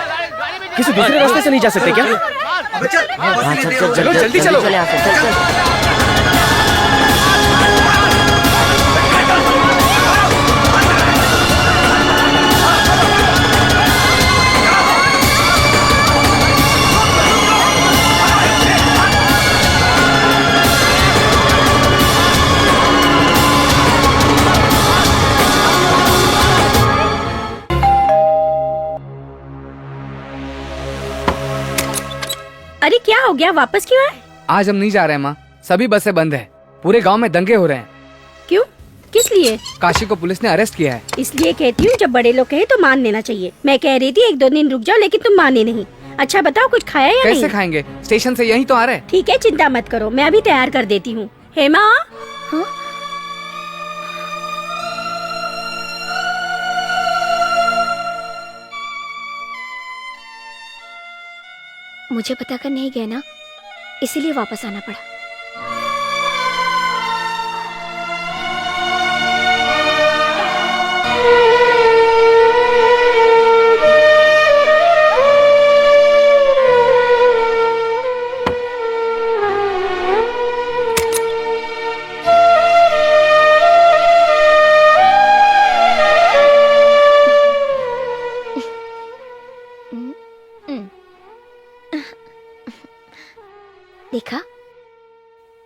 किसी दूसरे रास्ते से नहीं जा सकते क्या? हाँ चल चलो, जल्दी चलो। चल यहाँ से, चल। अरे क्या हो गया, वापस क्यों आए? आज हम नहीं जा रहे हैं माँ, सभी बसें बंद है। पूरे गांव में दंगे हो रहे हैं। क्यों, किस लिए? काशी को पुलिस ने अरेस्ट किया है। इसलिए कहती हूँ जब बड़े लोग कहे तो मान लेना चाहिए। मैं कह रही थी 1-2 दिन रुक जाओ, लेकिन तुम माने नहीं। अच्छा बताओ, कुछ खाया या कैसे नहीं? खाएंगे? स्टेशन से यहीं तो आ रहे हैं। ठीक है, चिंता मत करो, मैं अभी तैयार कर देती हूँ। हेमा, हाँ? मुझे पता कर नहीं गया ना, इसीलिए वापस आना पड़ा। देखा,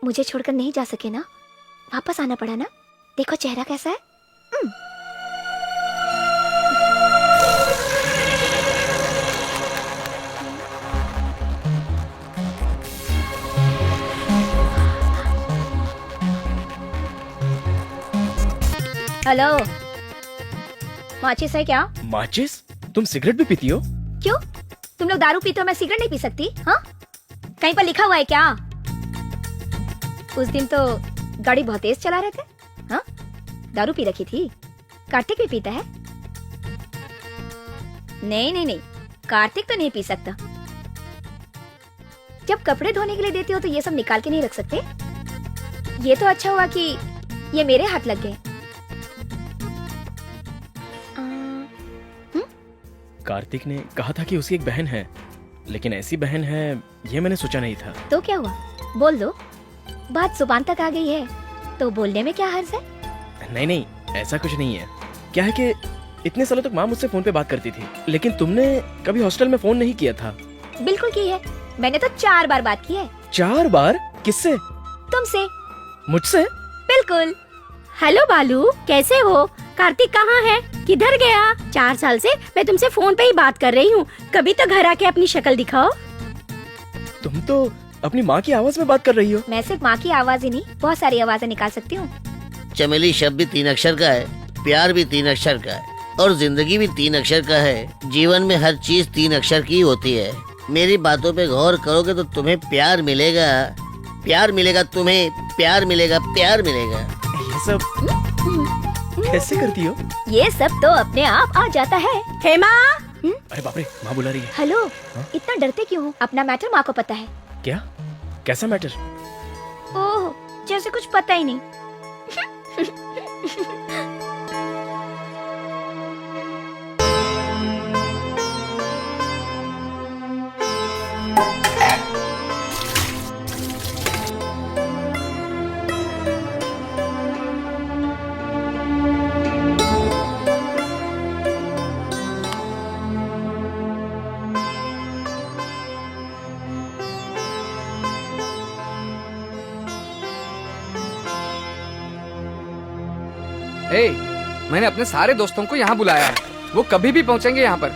मुझे छोड़कर नहीं जा सके ना, वापस आना पड़ा ना। देखो चेहरा कैसा है। हेलो, माचिस है क्या? माचिस? तुम सिगरेट भी पीती हो? क्यों, तुम लोग दारू पीते हो, मैं सिगरेट नहीं पी सकती? हाँ, कहीं पर लिखा हुआ है क्या? उस दिन तो गाड़ी बहुत तेज चला रहे थे। हाँ, दारू पी रखी थी। कार्तिक भी पीता है? नहीं नहीं नहीं, कार्तिक तो नहीं पी सकता। जब कपड़े धोने के लिए देते हो तो ये सब निकाल के नहीं रख सकते। ये तो अच्छा हुआ कि ये मेरे हाथ लग गए। कार्तिक ने कहा था कि उसकी एक बहन है, लेकिन ऐसी बहन है ये मैंने सोचा नहीं था। तो क्या हुआ, बोल दो। बात जुबान तक आ गई है तो बोलने में क्या हर्ज है? नहीं नहीं, ऐसा कुछ नहीं है। क्या है कि इतने सालों तक माँ मुझसे फोन पे बात करती थी, लेकिन तुमने कभी हॉस्टल में फोन नहीं किया था। बिल्कुल की है, मैंने तो 4 बार बात की है। 4 बार? किससे? तुमसे। मुझसे? बिल्कुल। हेलो बालू, कैसे हो? कार्तिक कहाँ है, किधर गया? 4 साल से मैं तुमसे फोन पे ही बात कर रही हूँ, कभी तो घर आके अपनी शक्ल दिखाओ। तुम तो अपनी माँ की आवाज में बात कर रही हो। मैं सिर्फ माँ की आवाज ही नहीं, बहुत सारी आवाजें निकाल सकती हूँ। चमेली शब्द भी 3 अक्षर का है, प्यार भी 3 अक्षर का है, और जिंदगी भी 3 अक्षर का है। जीवन में हर चीज 3 अक्षर की होती है। मेरी बातों पे गौर करोगे तो तुम्हें प्यार मिलेगा, प्यार मिलेगा, तुम्हें प्यार मिलेगा, प्यार मिलेगा। ये सब कैसे करती हो? ये सब तो अपने आप आ जाता है। हेमा, अरे बाप रे, माँ बुला रही है। हेलो, इतना डरते क्यों हो? अपना मैटर माँ को पता है। क्या? कैसा मैटर? ओह, जैसे कुछ पता ही नहीं। ए, मैंने अपने सारे दोस्तों को यहाँ बुलाया है, वो कभी भी पहुंचेंगे यहाँ पर,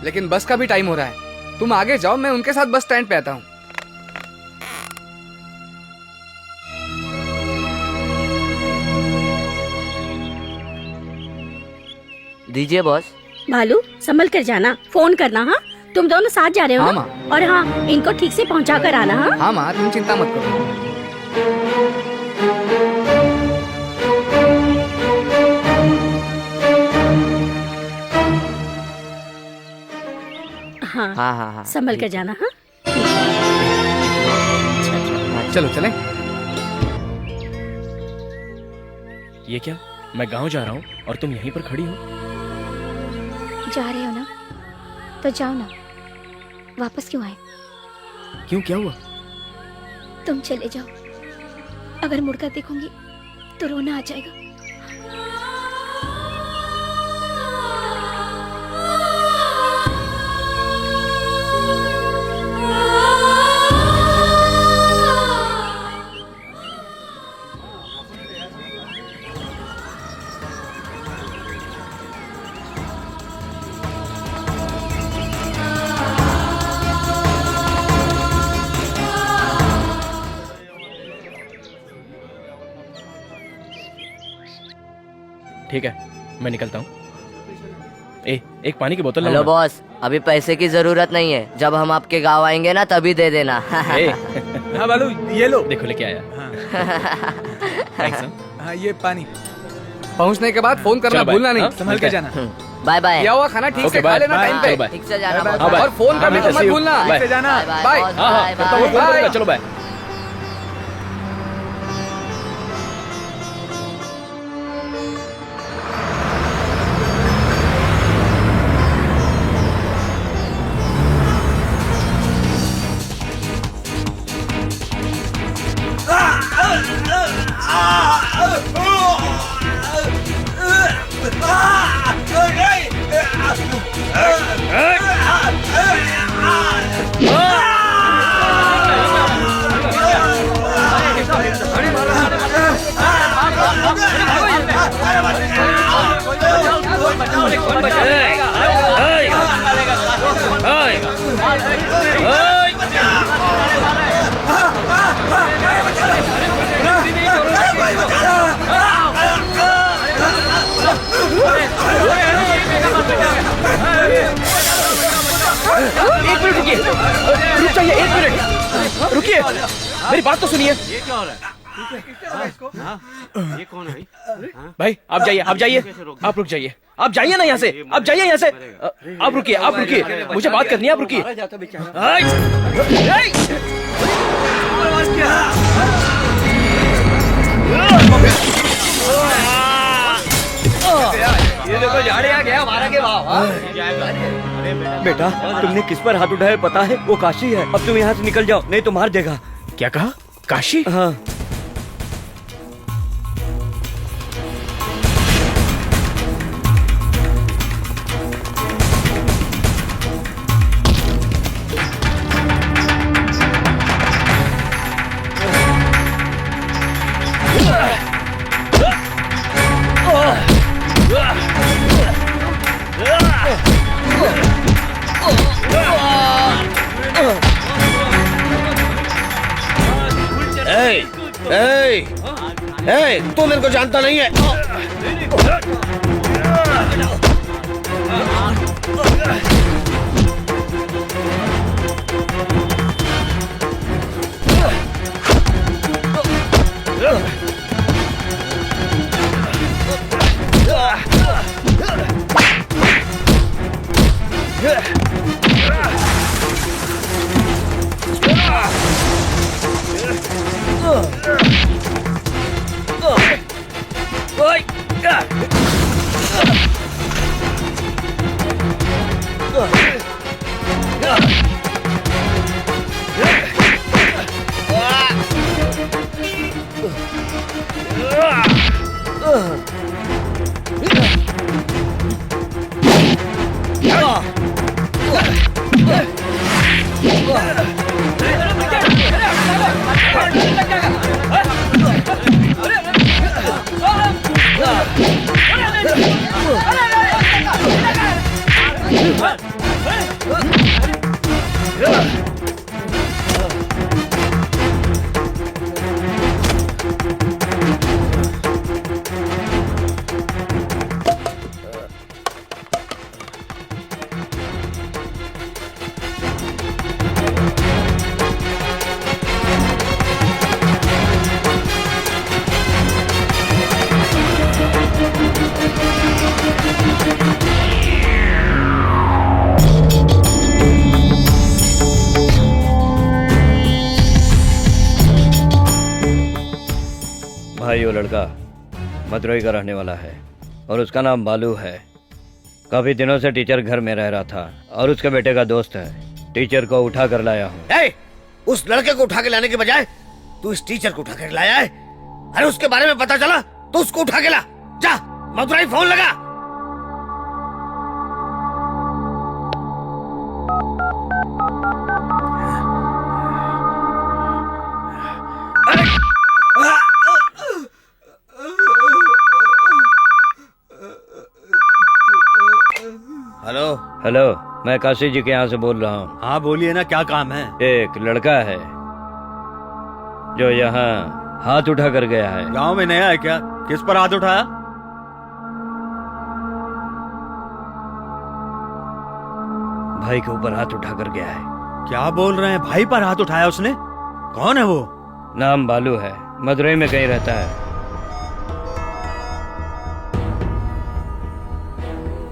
लेकिन बस का भी टाइम हो रहा है। तुम आगे जाओ, मैं उनके साथ बस स्टैंड पे आता हूँ। दीजिए बॉस। भालू संभल कर जाना, फोन करना। हाँ, तुम दोनों साथ जा रहे हो हाँ, ना? माँ। और हाँ, इनको ठीक से पहुंचा कर आना। हाँ हाँ माँ, तुम चिंता मत करो। हाँ, हाँ हाँ हाँ। संभल कर जाना। हाँ चलो चलें। ये क्या, मैं गांव जा रहा हूँ और तुम यहीं पर खड़ी हो? जा रहे हो ना, तो जाओ ना, वापस क्यों आए? क्यों, क्या हुआ? तुम चले जाओ, अगर मुड़कर देखूंगी तो रोना आ जाएगा। ठीक है, मैं निकलता हूँ। एक पानी की बोतल हेलो लाऊंगा? बॉस, अभी पैसे की जरूरत नहीं है, जब हम आपके गांव आएंगे ना तभी दे देना। हाँ बालू, ये लो। देखो लेके आया। थैंक्स। हाँ, ये पानी। पहुंचने के बाद फोन करना चलो, बाय। भूलना नहीं। हाँ, संभल के जाना। Bye bye. दिया हुआ खाना ठीक से खा लेना टाइम पे। ठीक से जाना बाय, बॉस। बाय। और फोन करना तो मत भूलना। ठीक से जाना। बाय। बॉस, हाँ हाँ, बाय, करता हूँ, बाय। फोन करूंगा। चलो बाय। एक मिनट रुकिए, रुक जाइए, एक मिनट रुकिए, मेरी बात तो सुनिए। ये क्या हो रहा है? ये कौन है भाई आप जाइए, आप जाइए, आप रुक जाइए, आप जाइए ना यहाँ से, आप जाइए यहाँ से। आप रुकिए, आप रुकिए, मुझे बात करनी है, आप रुकिए। ये देखो जा रहे गया हमारा के भाव। बेटा तुमने किस पर हाथ उठाया पता है? वो काशी है। अब तुम यहाँ से निकल जाओ, नहीं तो मार देगा। क्या कहा? काशी? हाँ। तू मेरे को जानता नहीं है। भाई वो लड़का मदुरई का रहने वाला है और उसका नाम बालू है। काफी दिनों से टीचर घर में रह रहा था और उसके बेटे का दोस्त है। टीचर को उठा कर लाया हूँ। उस लड़के को उठा के लाने के बजाय तू इस टीचर को उठा कर लाया है। अरे उसके बारे में पता चला तो उसको उठा के ला। जा मदुरई फोन लगा। हेलो हेलो, मैं काशी जी के यहाँ से बोल रहा हूँ। हाँ बोलिए ना, क्या काम है? एक लड़का है जो यहाँ हाथ उठा कर गया है। गांव में नया है क्या? किस पर हाथ उठाया? भाई के ऊपर हाथ उठा कर गया है। क्या बोल रहे हैं? भाई पर हाथ उठाया उसने? कौन है वो? नाम बालू है, मदुरई में कहीं रहता है।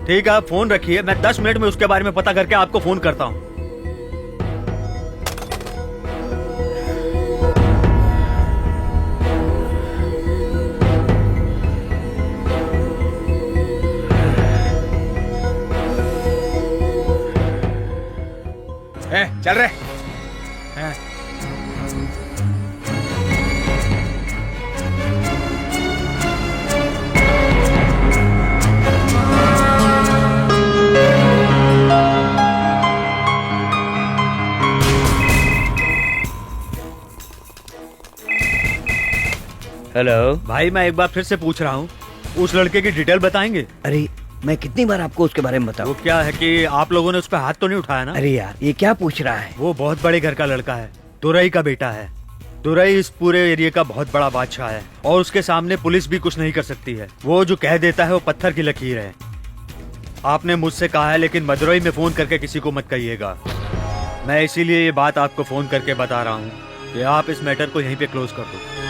ठीक है, आप फोन रखिए, मैं 10 मिनट में उसके बारे में पता करके आपको फोन करता हूँ। चल रहे। हेलो भाई, मैं एक बार फिर से पूछ रहा हूँ, उस लड़के की डिटेल बताएंगे? अरे मैं कितनी बार आपको उसके बारे में बताऊं? वो क्या है कि आप लोगों ने उस पर हाथ तो नहीं उठाया ना? अरे यार, ये क्या पूछ रहा है? वो बहुत बड़े घर का लड़का है, तुरई का बेटा है। तुरई इस पूरे एरिया का बहुत बड़ा बादशाह है और उसके सामने पुलिस भी कुछ नहीं कर सकती है। वो जो कह देता है वो पत्थर की लकीर है। आपने मुझसे कहा है, लेकिन मदुरई में फोन करके किसी को मत कहिएगा। मैं इसीलिए ये बात आपको फोन करके बता रहा हूँ कि आप इस मैटर को यहीं पे क्लोज कर दो।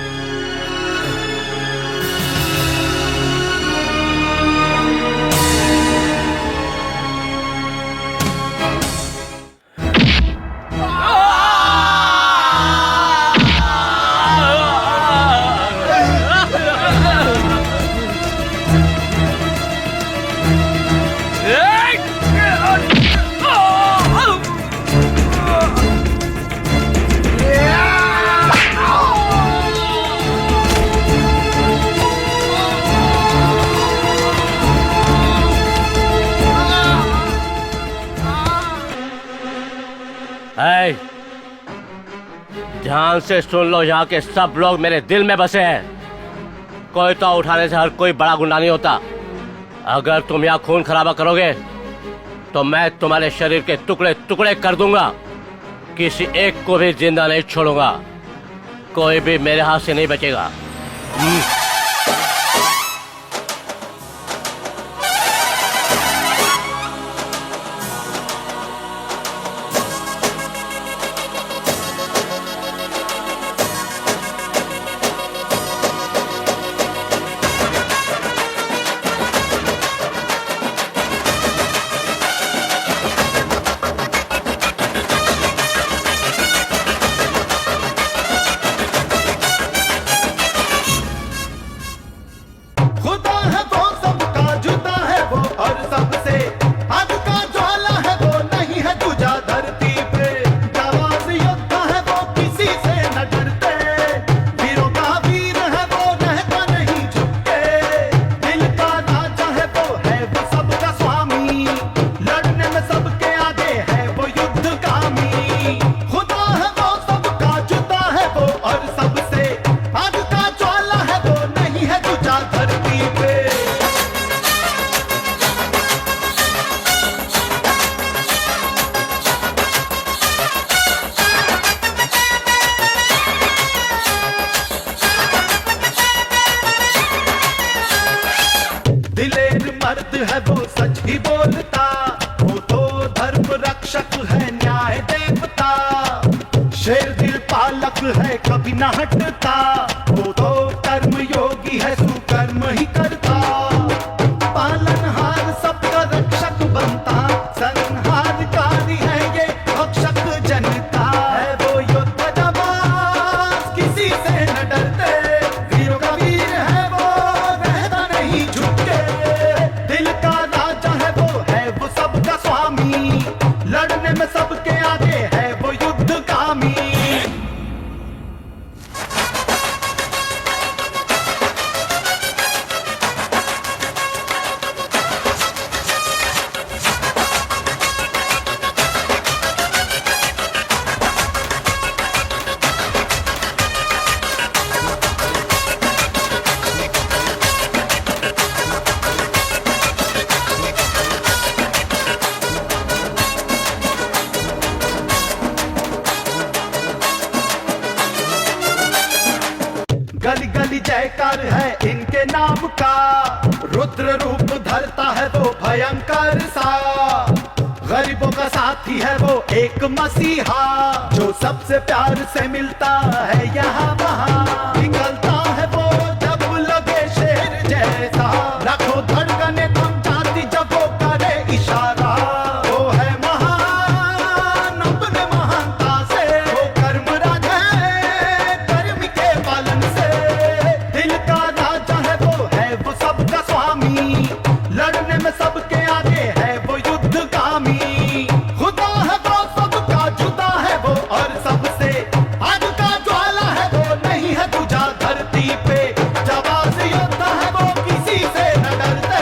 ध्यान से सुन लो, यहाँ के सब लोग मेरे दिल में बसे हैं। कोई तो उठाने से हर कोई बड़ा गुंडा नहीं होता। अगर तुम यहाँ खून खराबा करोगे तो मैं तुम्हारे शरीर के टुकड़े टुकड़े कर दूंगा। किसी एक को भी जिंदा नहीं छोड़ूंगा। कोई भी मेरे हाथ से नहीं बचेगा। कभी न हटता, वो तो कर्म योगी है, सुकर्म ही करता। पालनहार सबका रक्षक बनता, संहारकारी है ये भक्षक जनता। है वो योद्धा जवान किसी से न डरते, वीरों का वीर गली गली जयकार है इनके नाम का, रुद्र रूप धरता है वो भयंकर सा, गरीबों का साथी है वो एक मसीहा, जो सबसे प्यार से मिलता है यहाँ वहाँ, निकलता है वो जब लगे शेर जैसा, लाखों धड़कने थम जाती जब वो करे इशारा, वो है महान अपने महानता से, वो कर्मराज है कर्म के पालन से, दिल का राजा है वो सबका स्वामी, लड़ने में सबके आगे है वो युद्धगामी, खुदा है वो सबका जुदा है वो और सबसे, आग का ज्वाला है वो नहीं है तुझा धरती पे, जवाब योद्धा है वो किसी से न डरते,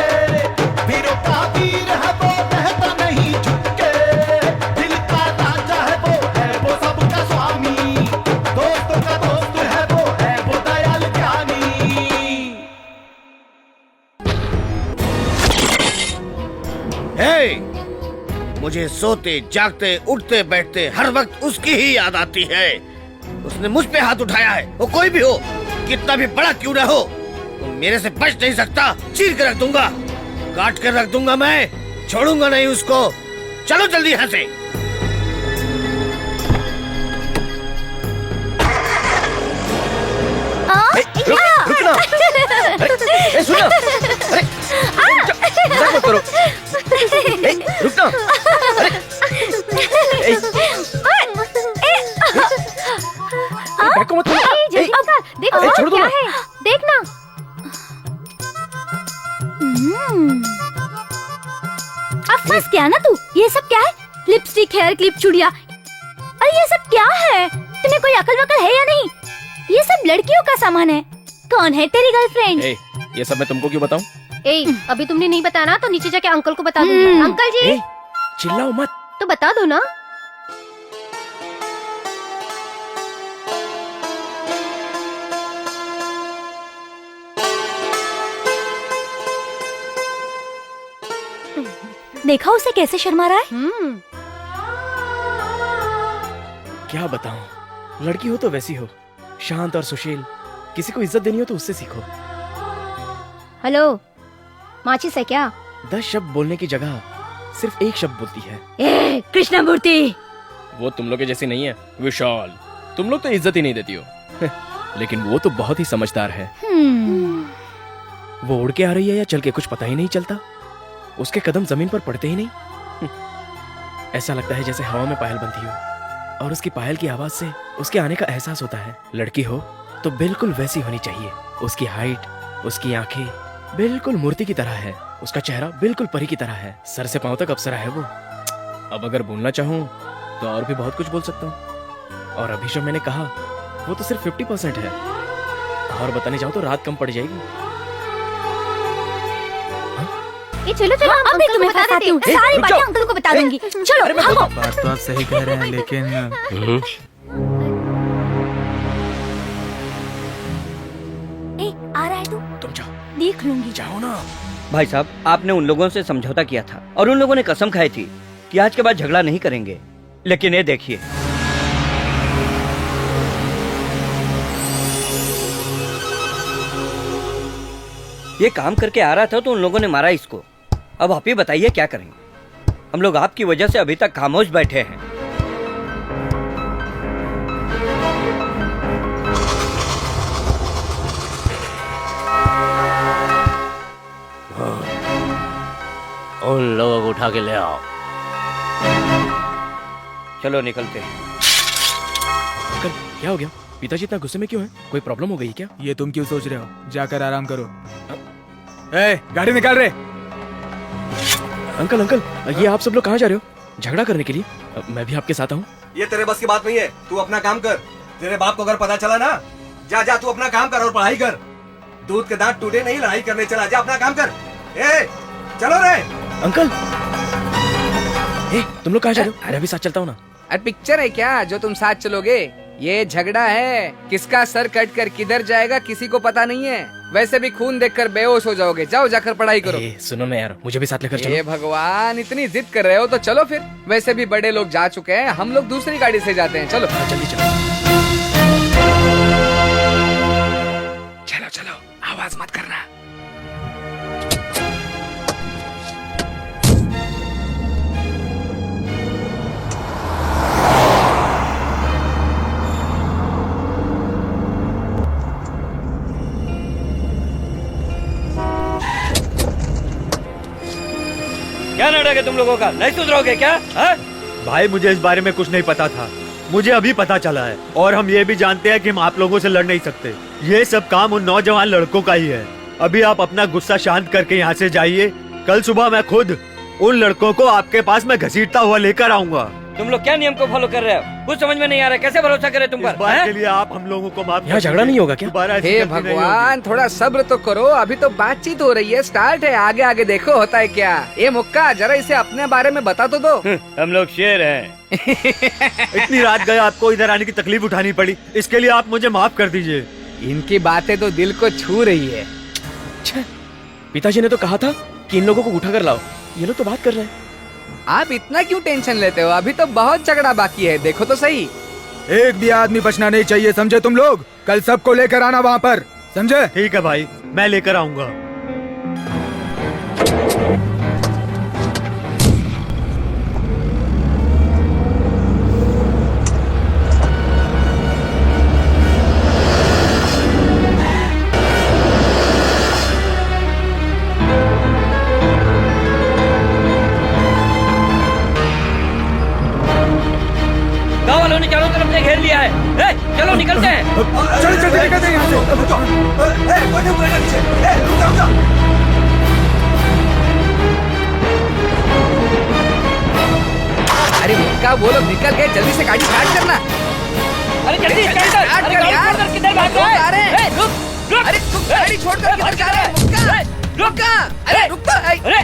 वीरों का वीर है वो रहता नहीं झुक के, दिल का राजा है वो सबका स्वामी, दोस्तों का दोस्त है वो दयाल ज्ञानी। हे! मुझे सोते जागते उठते बैठते हर वक्त उसकी ही याद आती है। उसने मुझ पे हाथ उठाया है, वो कोई भी हो, कितना भी बड़ा क्यों न हो, वो मेरे से बच नहीं सकता, चीर कर रख दूंगा, काट कर रख दूंगा, मैं छोड़ूंगा नहीं उसको। चलो जल्दी यहाँ से। रुकना। अरे सुनो, अरे मजाक मत करो। रुकना। बैग को मत देखो छोड़ दो क्या ना। है, देखना। अब फंस गया ना तू। ये सब क्या है? लिपस्टिक, हेयर क्लिप, चूड़िया, अरे ये सब क्या है? तुम्हें कोई अकल वकल है या नहीं? ये सब लड़कियों का सामान है। कौन है तेरी गर्लफ्रेंड? ये सब मैं तुमको क्यों बताऊं? अभी तुमने नहीं बताया ना तो नीचे जाके अंकल को बता दूंगी। अंकल जी चिल्लाओ मत। तो बता दो ना। देखा उसे कैसे शर्मा रहा है? क्या बताऊं, लड़की हो तो वैसी हो, शांत और सुशील, किसी को इज्जत देनी हो तो उससे सीखो। हेलो, माचिस है क्या? 10 शब्द बोलने की जगह सिर्फ एक शब्द बोलती है। ए, कृष्णमूर्ति। वो तुम लोग के जैसी नहीं है विशाल, तुम लोग तो इज्जत ही नहीं देती हो। लेकिन वो तो बहुत ही समझदार है। वो उड़ के आ रही है या चल के कुछ पता ही नहीं चलता, उसके कदम जमीन पर पड़ते ही नहीं। ऐसा लगता है जैसे हवा में पायल बंधी हो और उसकी पायल की आवाज से उसके आने का एहसास होता है। लड़की हो तो बिल्कुल वैसी होनी चाहिए। उसकी हाइट, उसकी आंखें बिल्कुल मूर्ति की तरह है, उसका चेहरा बिल्कुल परी की तरह है, सर से पांव तक अप्सरा है वो। अब अगर बोलना चाहूँ तो और भी बहुत कुछ बोल सकता हूँ, और अभी जो मैंने कहा वो तो सिर्फ 50% है, और बताने जाऊँ तो रात कम पड़ जाएगी। चलो चलो, अब मैं तुम्हें बताती हूँ, सारी बातें अंकल को बता दूंगी। चलो भागो। बात तो आप सही कह रहे हैं, लेकिन आ रहा है तू? तुम जाओ। देख लूंगी। जाओ ना। भाई साहब, आपने उन लोगों से समझौता किया था और उन लोगों ने कसम खाई थी कि आज के बाद झगड़ा नहीं करेंगे, लेकिन ये देखिए, ये काम करके आ रहा था तो उन लोगों ने मारा इसको। अब आप ही बताइए क्या करेंगे? हम लोग आपकी वजह से अभी तक खामोश बैठे हैं। उन लोगों को उठा के ले आओ। चलो निकलते हैं। अंकल, क्या हो गया? पिताजी इतना गुस्से में क्यों हैं? कोई प्रॉब्लम हो गई क्या? ये तुम क्यों सोच रहे हो? जाकर आराम करो। ए, गाड़ी निकाल रहे। अंकल अंकल, ये आप सब लोग कहाँ जा रहे हो? झगड़ा करने के लिए? मैं भी आपके साथ आऊँ? ये तेरे बस की बात नहीं है, तू अपना काम कर। तेरे बाप को अगर पता चला ना, जा जा तू अपना काम कर और पढ़ाई कर। दूध के दांत टूटे नहीं, लड़ाई करने चला, जा अपना काम कर। ए, चलो रे। अंकल, तुम लोग कहाँ जा रहे हो? मैं भी साथ चलता हूँ ना। अरे पिक्चर है क्या जो तुम साथ चलोगे? ये झगड़ा है, किसका सर कट कर किधर जाएगा किसी को पता नहीं है। वैसे भी खून देखकर बेहोश हो जाओगे। जाओ जाकर पढ़ाई करो। सुनो ना यार, मुझे भी साथ लेकर चलो। ये भगवान, इतनी जिद कर रहे हो तो चलो फिर। वैसे भी बड़े लोग जा चुके हैं, हम लोग दूसरी गाड़ी से जाते हैं। चलो जल्दी चलो। क्या नाटक है तुम लोगों का? नहीं सुधरोगे क्या? हाँ? भाई मुझे इस बारे में कुछ नहीं पता था, मुझे अभी पता चला है। और हम ये भी जानते हैं कि हम आप लोगों से लड़ नहीं सकते। ये सब काम उन नौजवान लड़कों का ही है। अभी आप अपना गुस्सा शांत करके यहाँ से जाइए। कल सुबह मैं खुद उन लड़कों को आपके पास में घसीटता हुआ लेकर आऊंगा। तुम लोग क्या नियम को फॉलो कर रहे हो? कुछ समझ में नहीं आ रहा, कैसे भरोसा करे तुम पर? इस बार के लिए आप हम लोगों को माफ यहाँ झगड़ा नहीं होगा क्या? हे भगवान, थोड़ा सब्र तो करो, अभी तो बातचीत हो रही है, स्टार्ट है, आगे आगे देखो होता है क्या। ये मुक्का, जरा इसे अपने बारे में बता तो दो। हम लोग शेर हैं। इतनी रात गए आपको इधर आने की तकलीफ उठानी पड़ी, इसके लिए आप मुझे माफ कर दीजिए। इनकी बातें तो दिल को छू रही है। पिताजी ने तो कहा था कि इन लोगों को उठा कर लाओ, ये लोग तो बात कर रहे हैं। आप इतना क्यों टेंशन लेते हो? अभी तो बहुत झगड़ा बाकी है, देखो तो सही। एक भी आदमी बचना नहीं चाहिए, समझे तुम लोग? कल सबको लेकर आना वहाँ पर, समझे? ठीक है भाई, मैं लेकर आऊंगा। गाँव वालों ने चारों तरफ से घेर लिया है। चलो निकलते हैं। चलो चलो निकलते हैं यहाँ से। अरे मुक्का, वो लोग निकल गए, जल्दी से गाड़ी स्टार्ट करना। अरे जल्दी स्टार्ट कर। अरे गाड़ी छोड़कर किधर भाग रहा है? रुक। अरे तू गाड़ी छोड़कर किधर जा रहा है? मुक्का, रुका। अरे रुक तो। अरे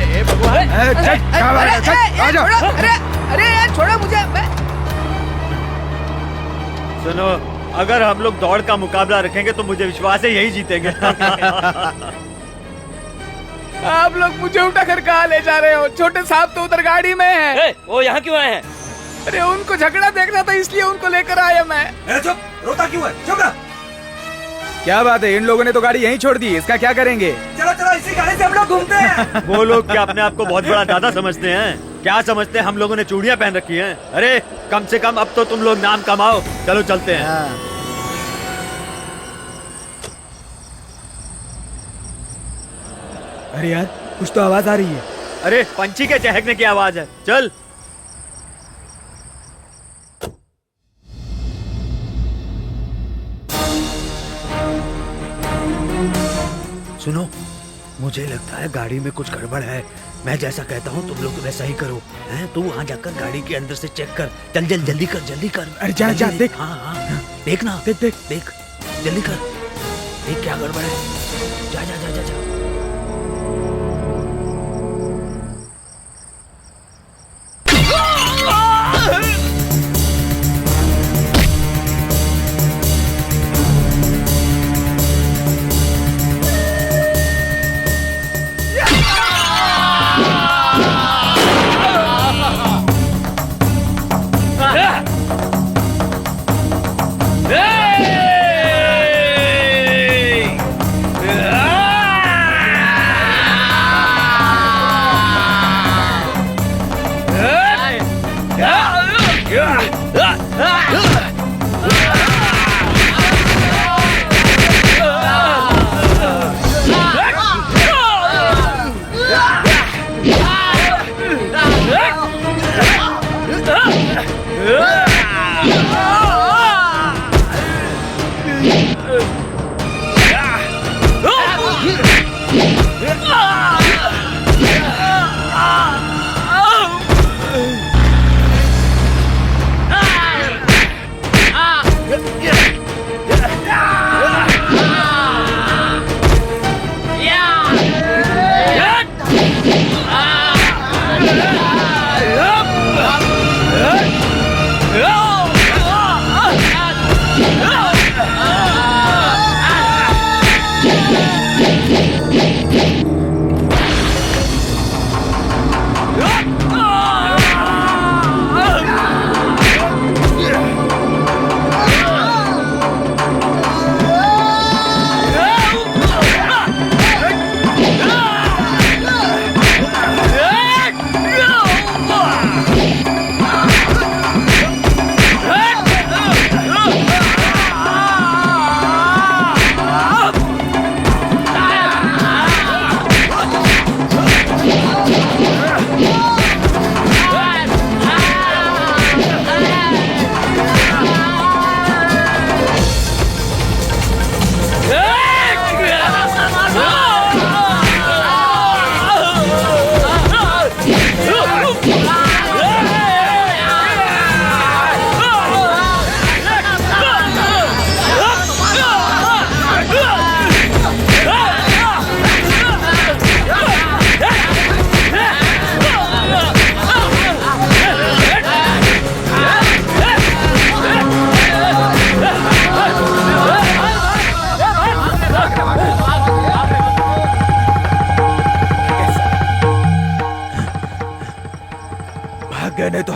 हे भगवान, अरे यार छोड़ो मुझे। सुनो, अगर हम लोग दौड़ का मुकाबला रखेंगे तो मुझे विश्वास है यही जीतेंगे। आप लोग मुझे उठा कर कहाँ ले जा रहे हो? छोटे साहब तो उधर गाड़ी में है। वो यहाँ क्यों आए हैं? अरे उनको झगड़ा देखना था, इसलिए उनको लेकर आया मैं। चुप, रोता क्यों है? चुप रह। क्या बात है, इन लोगों ने तो गाड़ी यहीं छोड़ दी, इसका क्या करेंगे? चलो चलो, इसी गाड़ी से हम लोग घूमते हैं। वो लोग क्या अपने आप को बहुत बड़ा दादा समझते हैं? क्या समझते हैं हम लोगों ने चूड़ियां पहन रखी हैं? अरे कम से कम अब तो तुम लोग नाम कमाओ। चलो चलते हैं। अरे यार, कुछ तो आवाज आ रही है। अरे पंछी के चहकने की आवाज है, चल। सुनो, मुझे लगता है गाड़ी में कुछ गड़बड़ है। मैं जैसा कहता हूँ तुम लोग वैसा ही करो। हैं? तू वहाँ जाकर गाड़ी के अंदर से चेक कर। चल जल जल्दी कर, जल्दी कर। अरे जा जा, देख। हाँ हाँ, देखना, देख देख देख, जल्दी कर, देख क्या गड़बड़ है। जा जा जा जा जा।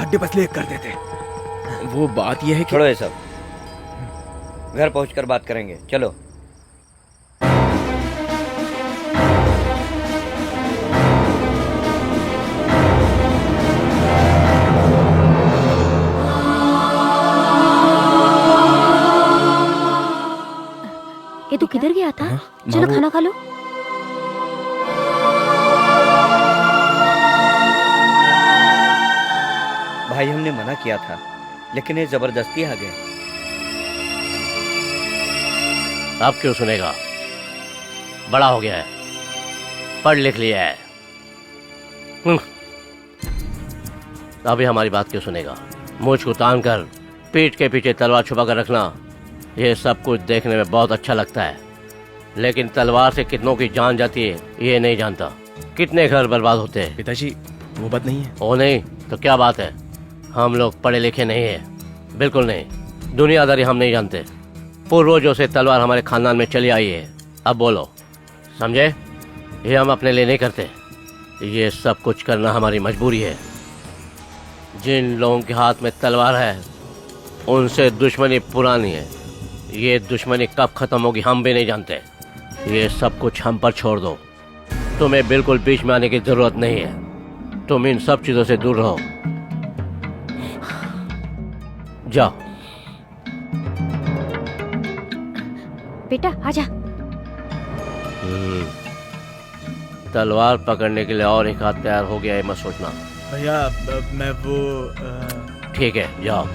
हड्डी पसली एक कर देते। वो बात यह है कि छोड़ो ये सब, घर पहुंचकर बात करेंगे, चलो। ये तू किधर गया था? चलो खाना खा लो। भाई हमने मना किया था, लेकिन ये जबरदस्ती आ गए। अब क्यों सुनेगा? बड़ा हो गया है, पढ़ लिख लिया है। अभी हमारी बात क्यों सुनेगा? मुझ को तान कर पीठ के पीछे तलवार छुपा कर रखना, ये सब कुछ देखने में बहुत अच्छा लगता है, लेकिन तलवार से कितनों की जान जाती है ये नहीं जानता। कितने घर बर्बाद होते हैं। पिताजी वो बात नहीं है। ओ नहीं तो क्या बात है? हम लोग पढ़े लिखे नहीं है, बिल्कुल नहीं। दुनियादारी हम नहीं जानते। पूर्वजों से तलवार हमारे खानदान में चली आई है। अब बोलो, समझे? ये हम अपने लिए नहीं करते, ये सब कुछ करना हमारी मजबूरी है। जिन लोगों के हाथ में तलवार है उनसे दुश्मनी पुरानी है। ये दुश्मनी कब खत्म होगी हम भी नहीं जानते। ये सब कुछ हम पर छोड़ दो। तुम्हें बिल्कुल बीच में आने की जरूरत नहीं है। तुम इन सब चीजों से दूर रहो। जाओ। बेटा आजा। तलवार पकड़ने के लिए और एक हाथ तैयार हो गया है मत सोचना। भैया मैं वो ठीक है जाओ।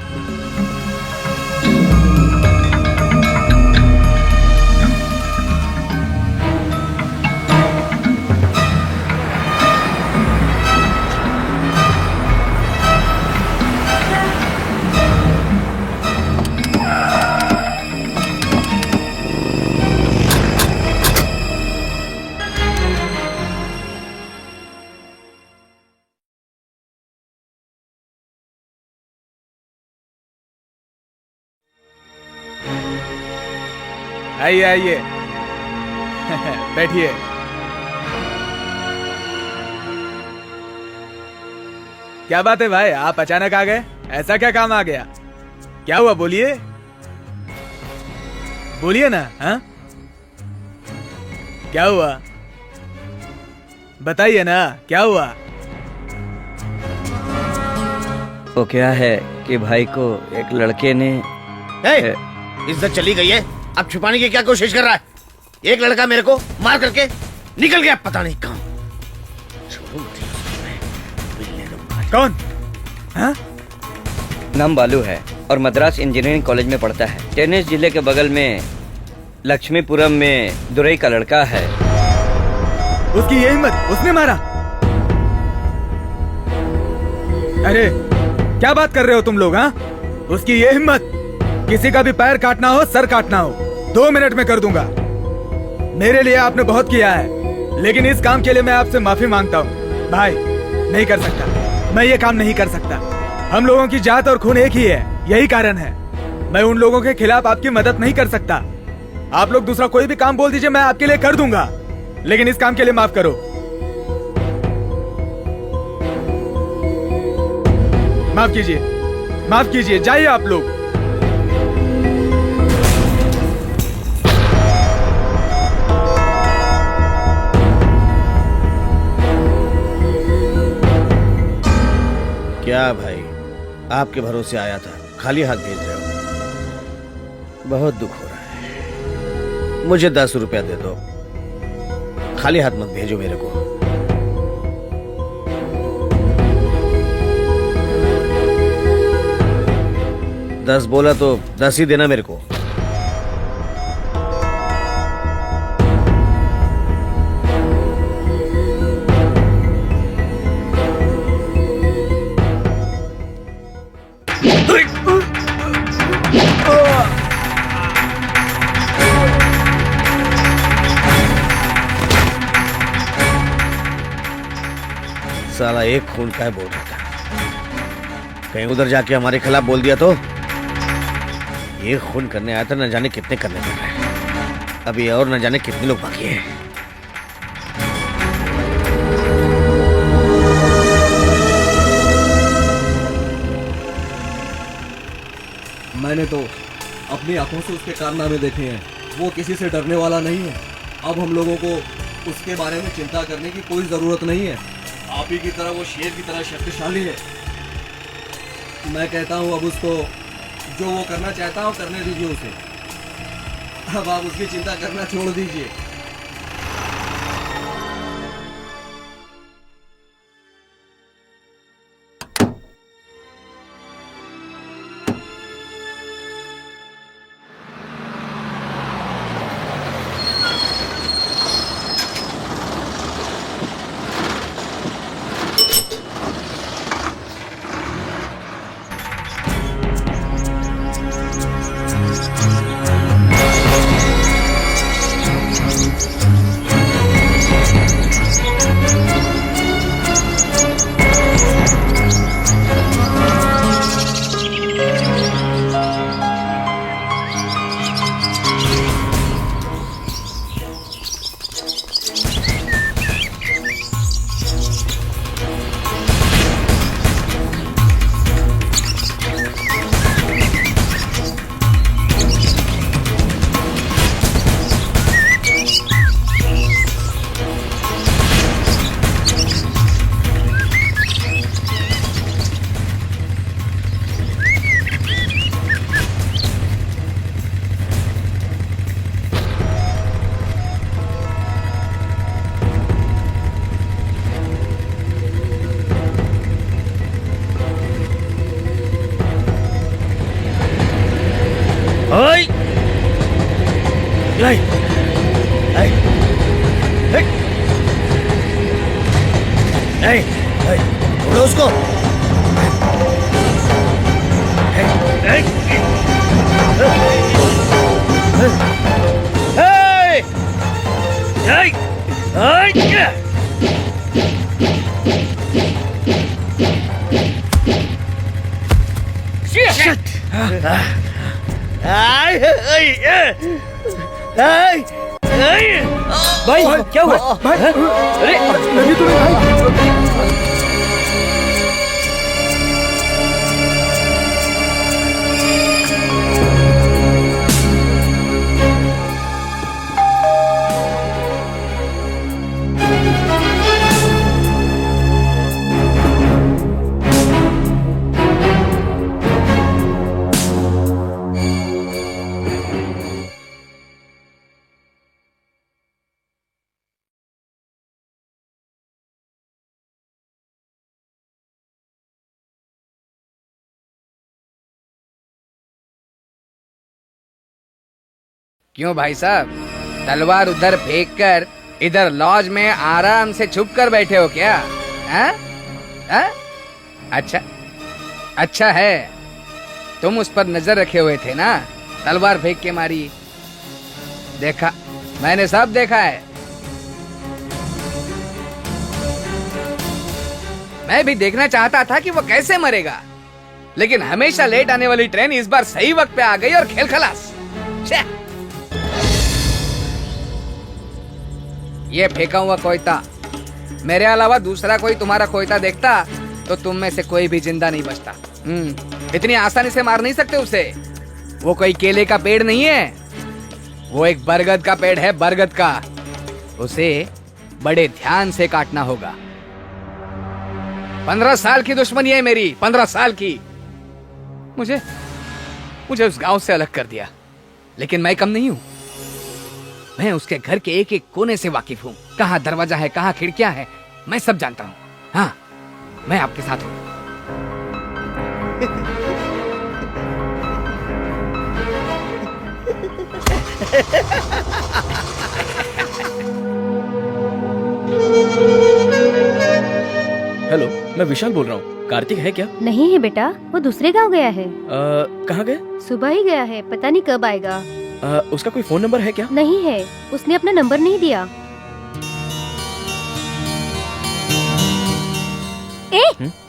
आइए आइए बैठिए। क्या बात है भाई, आप अचानक आ गए? ऐसा क्या काम आ गया? क्या हुआ बोलिए, बोलिए ना। हाँ क्या हुआ बताइए ना, क्या हुआ? वो क्या है कि भाई को एक लड़के ने इज्जत चली गई है, अब छुपाने की क्या कोशिश कर रहा है? एक लड़का मेरे को मार करके निकल गया पता नहीं कहाँ। कौन? हाँ? नाम बालू है और मद्रास इंजीनियरिंग कॉलेज में पढ़ता है। टेनिस जिले के बगल में लक्ष्मीपुरम में दुरई का लड़का है। उसकी ये हिम्मत, उसने मारा? अरे क्या बात कर रहे हो तुम लोग? हाँ, उसकी ये हिम्मत, किसी का भी पैर काटना हो, सर काटना हो, 2 मिनट में कर दूंगा। मेरे लिए आपने बहुत किया है, लेकिन इस काम के लिए मैं आपसे माफी मांगता हूँ। भाई नहीं कर सकता, मैं ये काम नहीं कर सकता। हम लोगों की जात और खून एक ही है, यही कारण है। मैं उन लोगों के खिलाफ आपकी मदद नहीं कर सकता। आप लोग दूसरा कोई भी काम बोल दीजिए, मैं आपके लिए कर दूंगा, लेकिन इस काम के लिए माफ करो। माफ कीजिए, जाइए आप लोग। क्या भाई, आपके भरोसे आया था, खाली हाथ भेज रहे हो? बहुत दुख हो रहा है। मुझे 10 रुपया दे दो, खाली हाथ मत भेजो मेरे को। दस बोला तो 10 ही देना मेरे को। साला एक खून का है बोल रहा था, कहीं उधर जाके हमारे खिलाफ बोल दिया तो। ये खून करने आया था, न जाने कितने करने पड़ रहे हैं। अभी और न जाने कितने लोग बाकी हैं। मैंने तो अपनी आंखों से उसके कारनामे देखे हैं। वो किसी से डरने वाला नहीं है। अब हम लोगों को उसके बारे में चिंता करने की कोई ज़रूरत नहीं है। आप ही की तरह वो शेर की तरह शक्तिशाली है। मैं कहता हूँ अब उसको जो वो करना चाहता हो करने दीजिए उसे। अब आप उसकी चिंता करना छोड़ दीजिए। उसको भाई क्या हुआ? अरे लगी तुम्हें भाई? क्यों भाई साहब, तलवार उधर फेंक कर इधर लॉज में आराम से छुप कर बैठे हो क्या? अच्छा अच्छा है, तुम उस पर नजर रखे हुए थे ना, तलवार फेंक के मारी। देखा, मैंने सब देखा है। मैं भी देखना चाहता था कि वो कैसे मरेगा, लेकिन हमेशा लेट आने वाली ट्रेन इस बार सही वक्त पे आ गई और खेल खलास। ये फेंका हुआ कोयता, मेरे अलावा दूसरा कोई तुम्हारा कोयता देखता तो तुम में से कोई भी जिंदा नहीं बचता। इतनी आसानी से मार नहीं सकते उसे। वो कोई केले का पेड़ नहीं है, वो एक बरगद का पेड़ है, बरगद का। उसे बड़े ध्यान से काटना होगा। 15 साल की दुश्मनी है मेरी, 15 साल की। मुझे उस गांव से अलग कर दिया, लेकिन मैं कम नहीं हूं। मैं उसके घर के एक एक कोने से वाकिफ हूँ। कहाँ दरवाजा है, कहाँ खिड़कियां हैं, मैं सब जानता हूँ। हाँ, मैं आपके साथ हूँ। हेलो, मैं विशाल बोल रहा हूँ। कार्तिक है क्या? नहीं है बेटा, वो दूसरे गांव गया है। कहाँ गए? सुबह ही गया है, पता नहीं कब आएगा। उसका कोई फोन नंबर है क्या? नहीं है, उसने अपना नंबर नहीं दिया।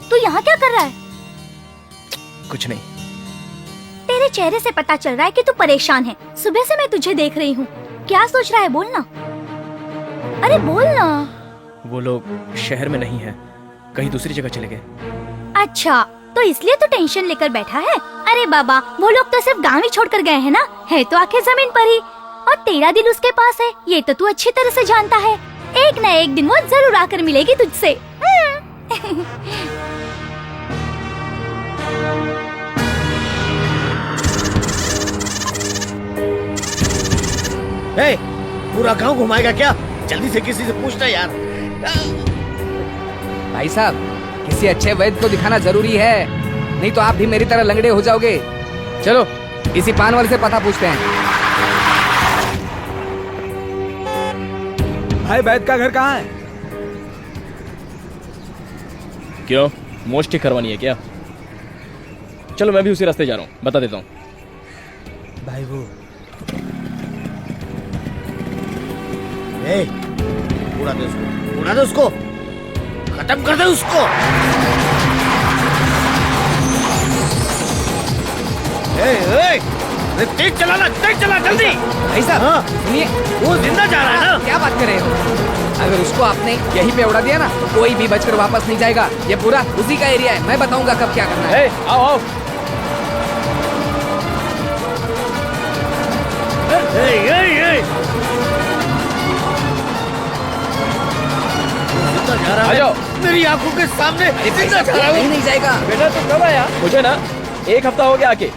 तू यहाँ क्या कर रहा है? कुछ नहीं। तेरे चेहरे से पता चल रहा है कि तू परेशान है। सुबह से मैं तुझे देख रही हूँ। क्या सोच रहा है? बोलना, अरे बोलना। वो लोग शहर में नहीं है, कहीं दूसरी जगह चले गए। अच्छा, तो इसलिए तू टेंशन लेकर बैठा है? अरे बाबा, वो लोग तो सिर्फ गाँव ही छोड़कर गए हैं ना, है तो आखिर जमीन पर ही। और तेरा दिल उसके पास है, ये तो तू अच्छी तरह से जानता है। एक न एक दिन वो जरूर आकर मिलेगी तुझसे। ए, पूरा गांव घुमाएगा क्या? जल्दी से किसी से पूछना यार। भाई साहब, किसी अच्छे वैद्य को दिखाना जरूरी है, नहीं तो आप भी मेरी तरह लंगड़े हो जाओगे। चलो इसी पान वाले से पता पूछते हैं। भाई वैद्य का घर कहाँ है? क्यों, मोच ठीक करवानी है क्या? चलो मैं भी उसी रास्ते जा रहा हूँ, बता देता हूँ। भाई वो उड़ा दे उसको, उड़ा दे उसको, खत्म कर दे उसको। तेज चलाना, तेज चला जल्दी। भाई साहब सुनिए, वो जिंदा जा रहा है ना? क्या बात कर रहे हो? अगर उसको आपने यहीं पे उड़ा दिया ना तो कोई भी बचकर वापस नहीं जाएगा। ये पूरा उसी का एरिया है, मैं बताऊंगा कब क्या करना है। आओ आओ। आ जाओ मेरी आंखों के सामने। नहीं जाएगा बेटा, तुम कब आया? मुझे ना 1 हफ्ता हो गया आके।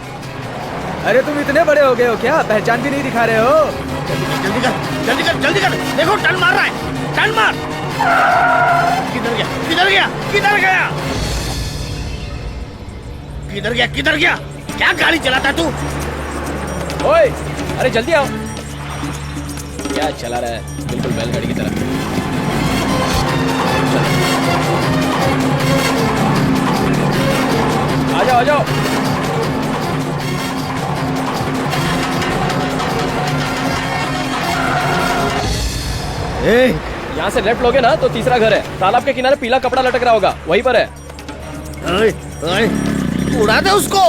अरे तुम इतने बड़े हो गए हो क्या? पहचान भी नहीं दिखा रहे हो? जल्दी कर, जल्दी कर, जल्दी कर। देखो टन मार रहा है, टन मार। किधर गया, किधर गया, किधर गया, किधर गया, किधर गया? क्या गाड़ी चलाता तू? ओए, अरे जल्दी आओ। क्या चला रहा है, बिल्कुल बैलगाड़ी की तरह। आ जाओ, आ जाओ। यहाँ से लेफ्ट लोगे ना तो तीसरा घर है, तालाब के किनारे पीला कपड़ा लटक रहा होगा, वहीं पर है। उड़ा दे उसको।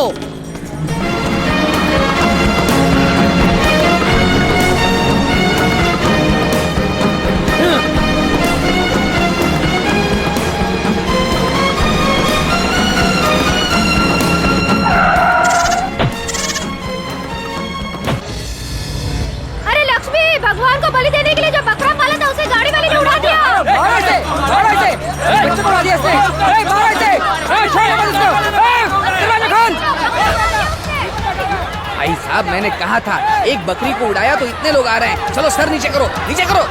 अरे लक्ष्मी, भगवान को बलि देने के लिए जो बकरा पाला था उसे गाड़ी वाले ने उड़ा दिया। बच्चे को उड़ा दिया इसने। भाई साहब, मैंने कहा था एक बकरी को उड़ाया तो इतने लोग आ रहे हैं। चलो सर नीचे करो, नीचे करो।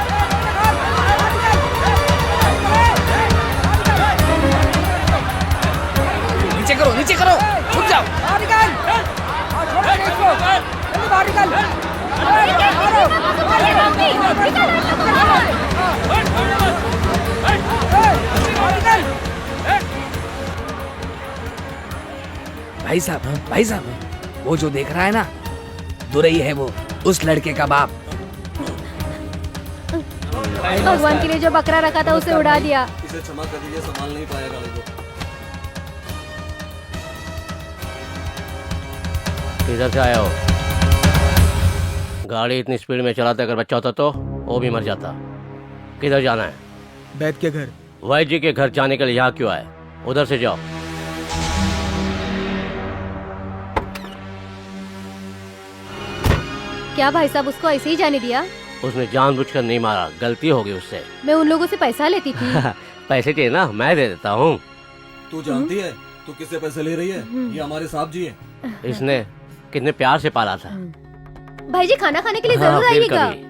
नीचे करो, नीचे करो, छुप जाओ। भाई साहब, भाई साहब, वो जो देख रहा है ना, दुरई है वो, उस लड़के का बाप। भगवान के लिए जो बकरा रखा था उसे उड़ा दिया। इसे क्षमा कर दीजिए, संभाल नहीं पाया गाड़ी को। किधर से आया हो? गाड़ी इतनी स्पीड में चलाते अगर बच्चा होता तो वो भी मर जाता। किधर जाना है? वैद्य के घर। वैद्य जी के घर जाने के लिए यहाँ क्यों आए? उधर से जाओ। क्या भाई साहब, उसको ऐसे ही जाने दिया? उसने जानबूझकर नहीं मारा, गलती हो गई उससे। मैं उन लोगों से पैसा लेती थी। पैसे चाहिए ना, मैं दे देता हूँ। तू जानती है तू किससे पैसे ले रही है? ये हमारे साहब जी हैं। इसने कितने प्यार से पाला था। भाई जी, खाना खाने के लिए हाँ, जरूर फिर आइएगा। कभी।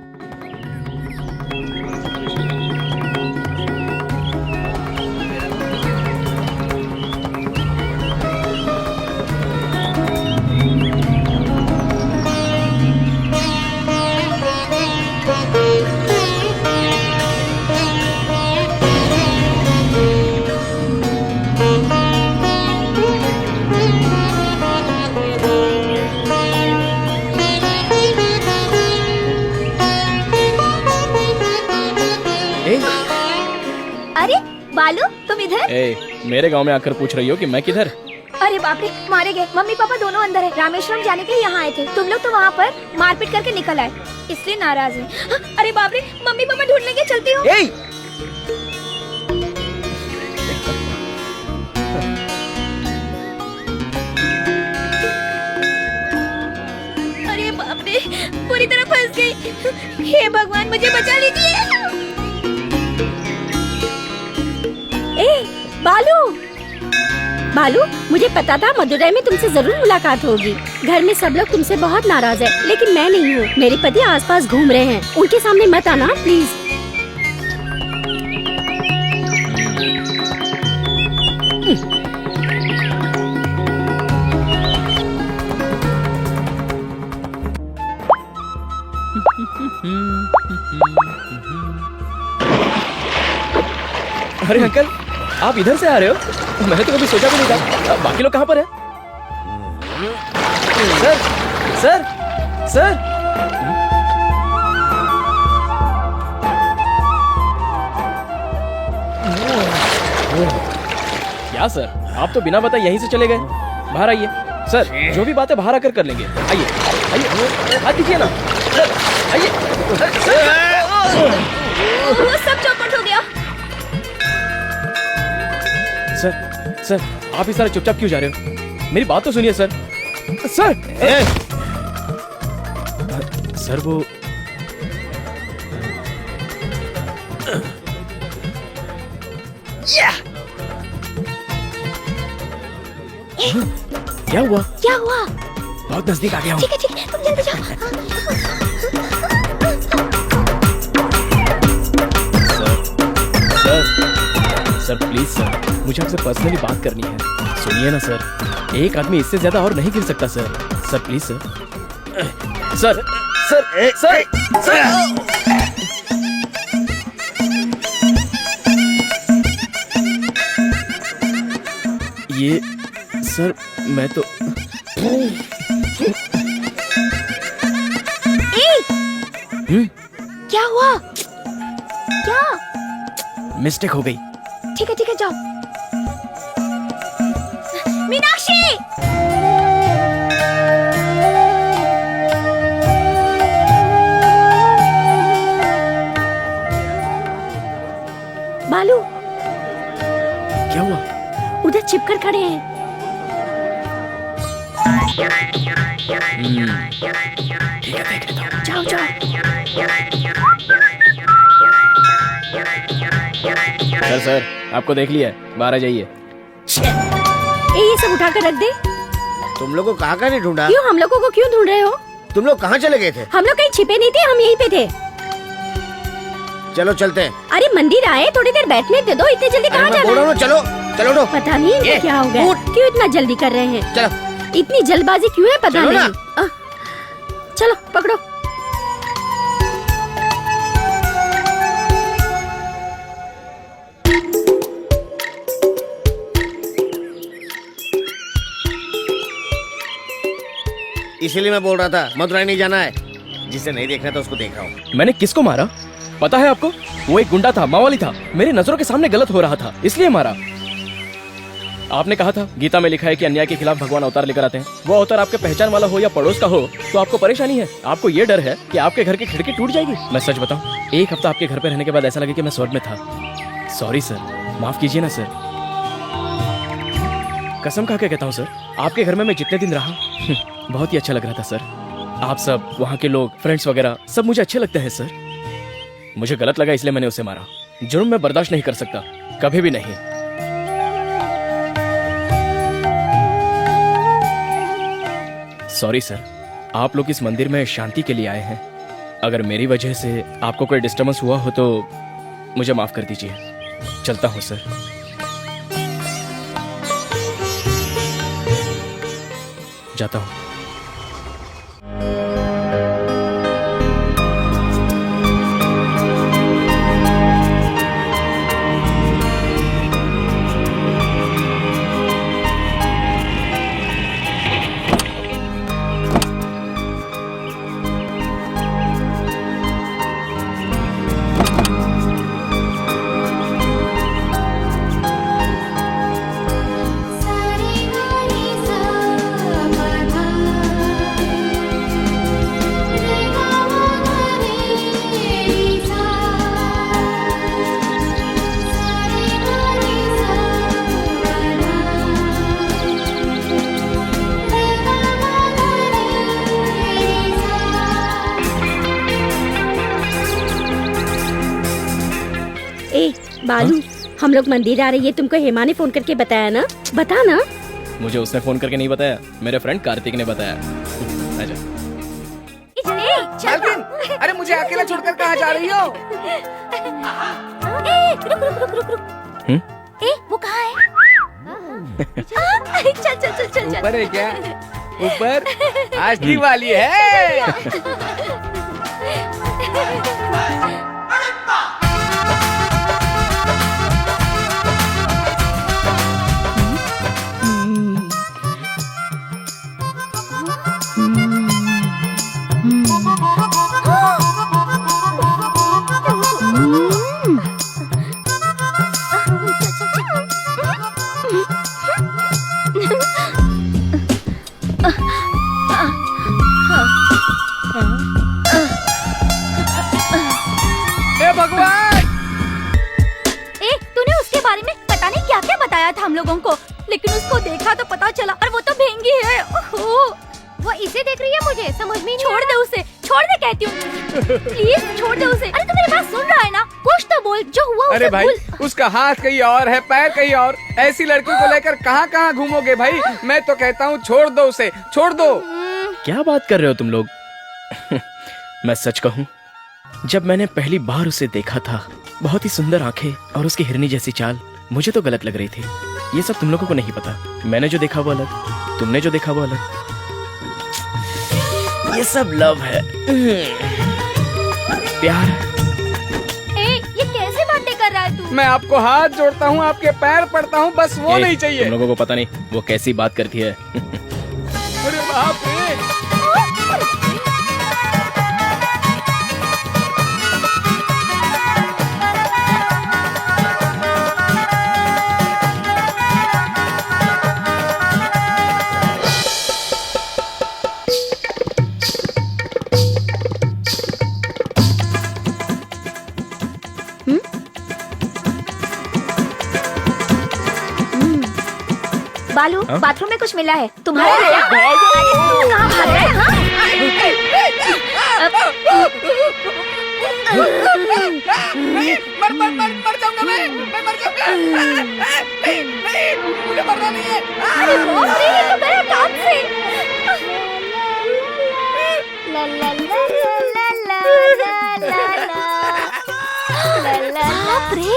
अरे बालू, तुम इधर? मेरे गांव में आकर पूछ रही हो कि मैं किधर? अरे बाप रे, मारे गए। मम्मी पापा दोनों अंदर है, रामेश्वरम जाने के लिए यहाँ आए थे। तुम लोग तो वहाँ पर मारपीट करके निकल आए, इसलिए नाराज है। अरे बाप रे, मम्मी पापा ढूंढ लेंगे, चलती हूँ। पूरी तरह फंस गई। हे भगवान मुझे बचा लीजिए। ए बालू, बालू, मुझे पता था मदुरई में तुमसे जरूर मुलाकात होगी। घर में सब लोग तुमसे बहुत नाराज है, लेकिन मैं नहीं हूँ। मेरे पति आसपास घूम रहे हैं, उनके सामने मत आना प्लीज। अरे अंकल, आप इधर से आ रहे हो? मैंने तो कभी सोचा भी नहीं था। बाकी लोग कहाँ पर है? Sir, sir, sir. क्या सर, आप तो बिना बताए यहीं से चले गए? बाहर आइए सर, जो भी बात है बाहर आकर कर लेंगे। आइए, आइए, हाथ दीजिए ना। सर, आइए। वो सब चौपट हो गया। सर, सर, आप इस तरह चुपचाप क्यों जा रहे हो? मेरी बात तो सुनिए सर। सर, सर वो क्या हुआ? क्या हुआ? बहुत नजदीक आ गया हूँ। ठीक है, तुम जल्दी जाओ। सर प्लीज सर, मुझे आपसे पर्सनली बात करनी है। सुनिए ना सर, एक आदमी इससे ज्यादा और नहीं गिर सकता sir. Sir please sir. Sir, sir, sir, sir. ये सर, मैं तो क्या हुआ? क्या? मिस्टेक हो गई। ठीक है, जाओ। मीनाक्षी! बालू, क्या हुआ? उधर छिपकर खड़े हैं। जाओ जाओ। सर, आपको देख लिया है, बाहर आ जाइए। ये सब उठा कर रख दे। तुम लोगों को कहाँ नहीं ढूंढा? क्यों, हम लोगों को क्यों ढूंढ रहे हो? तुम लोग कहाँ चले गए थे? हम लोग कहीं छिपे नहीं थे, हम यहीं पे थे। चलो चलते हैं। अरे मंदिर आए, थोड़ी देर बैठने दे दो, इतने जल्दी कहाँ जाना है? चलो चलो उठो। पता नहीं इनको क्या हो गया, क्यों इतना जल्दी कर रहे हैं? चलो। इतनी जल्दबाजी क्यों है पता चलो नहीं। चलो पकड़ो। इसीलिए मैं बोल रहा था मदुरई नहीं जाना है। जिसे नहीं देखना था उसको देख रहा हूँ। मैंने किसको मारा पता है आपको? वो एक गुंडा था, मावाली था, मेरी नजरों के सामने गलत हो रहा था, इसलिए मारा। आपने कहा था गीता में लिखा है कि अन्याय के खिलाफ भगवान अवतार लेकर आते हैं। वो अवतार आपके पहचान वाला हो या पड़ोस का हो तो आपको परेशानी है। आपको ये डर है कि आपके घर की खिड़की टूट जाएगी। मैं सच बताऊं, एक हफ्ता आपके घर पे रहने के बाद ऐसा लगे कि मैं स्वर्ग में था। सॉरी सर, माफ कीजिए ना सर। कसम खा के कहता हूँ सर, आपके घर में मैं जितने दिन रहा बहुत ही अच्छा लग रहा था सर। आप सब, वहाँ के लोग, फ्रेंड्स वगैरह सब मुझे अच्छे लगते हैं सर। मुझे गलत लगा इसलिए मैंने उसे मारा। जुर्म मैं बर्दाश्त नहीं कर सकता, कभी भी नहीं। सॉरी सर, आप लोग इस मंदिर में शांति के लिए आए हैं। अगर मेरी वजह से आपको कोई डिस्टर्बेंस हुआ हो तो मुझे माफ कर दीजिए। चलता हूँ सर। जाता हूँ। बालू, हम लोग मंदिर आ रही है, तुमको हेमा ने फोन करके बताया ना? बता ना। मुझे उसने फोन करके नहीं बताया, मेरे फ्रेंड कार्तिक ने बताया। आजा। मालकिन, अरे मुझे अकेला छोड़कर कहाँ जा रही हो? रुक रुक रुक रुक रुक। वो कहाँ है? चल चल चल चल। ऊपर है क्या? ऊपर आज दिवाली है। हम लोगों को, लेकिन उसको देखा तो पता चला, और वो तो भेंगी है। ओहो, वो इसे देख रही है, मुझे समझ में नहीं। छोड़ दे उसे, छोड़ दे कहती हूँ, प्लीज छोड़ दे उसे। अरे तू मेरी बात सुन रहा है ना? कुछ तो बोल, जो हुआ उसे। अरे भाई, उसका हाथ कहीं और है, पैर कहीं और। ऐसी लड़की को लेकर कहाँ कहाँ घूमोगे भाई? मैं तो कहता हूँ छोड़ दो उसे, छोड़ दो। क्या बात कर रहे हो तुम लोग? मैं सच कहूँ, जब मैंने पहली बार उसे देखा था, बहुत ही सुंदर आंखें और उसकी हिरनी जैसी चाल मुझे तो गलत लग रही थी। ये सब तुम लोगों को नहीं पता। मैंने जो देखा वो अलग, तुमने जो देखा वो अलग। ये सब लव है, प्यार। ये कैसे बातें कर रहा है तू? मैं आपको हाथ जोड़ता हूँ, आपके पैर पड़ता हूँ, बस वो नहीं चाहिए। तुम लोगों को पता नहीं वो कैसी बात करती है। अरे बाप रे। बालू, बाथरूम में कुछ मिला है तुम्हारे लिए। तू कहाँ भाग रहा है? मर जाऊंगा मैं मर जाऊंगा। नहीं, मुझे मरना नहीं है। अरे बाप रे, ये तो मेरा काम से। ला ला ला ला ला ला ला ला बाप रे।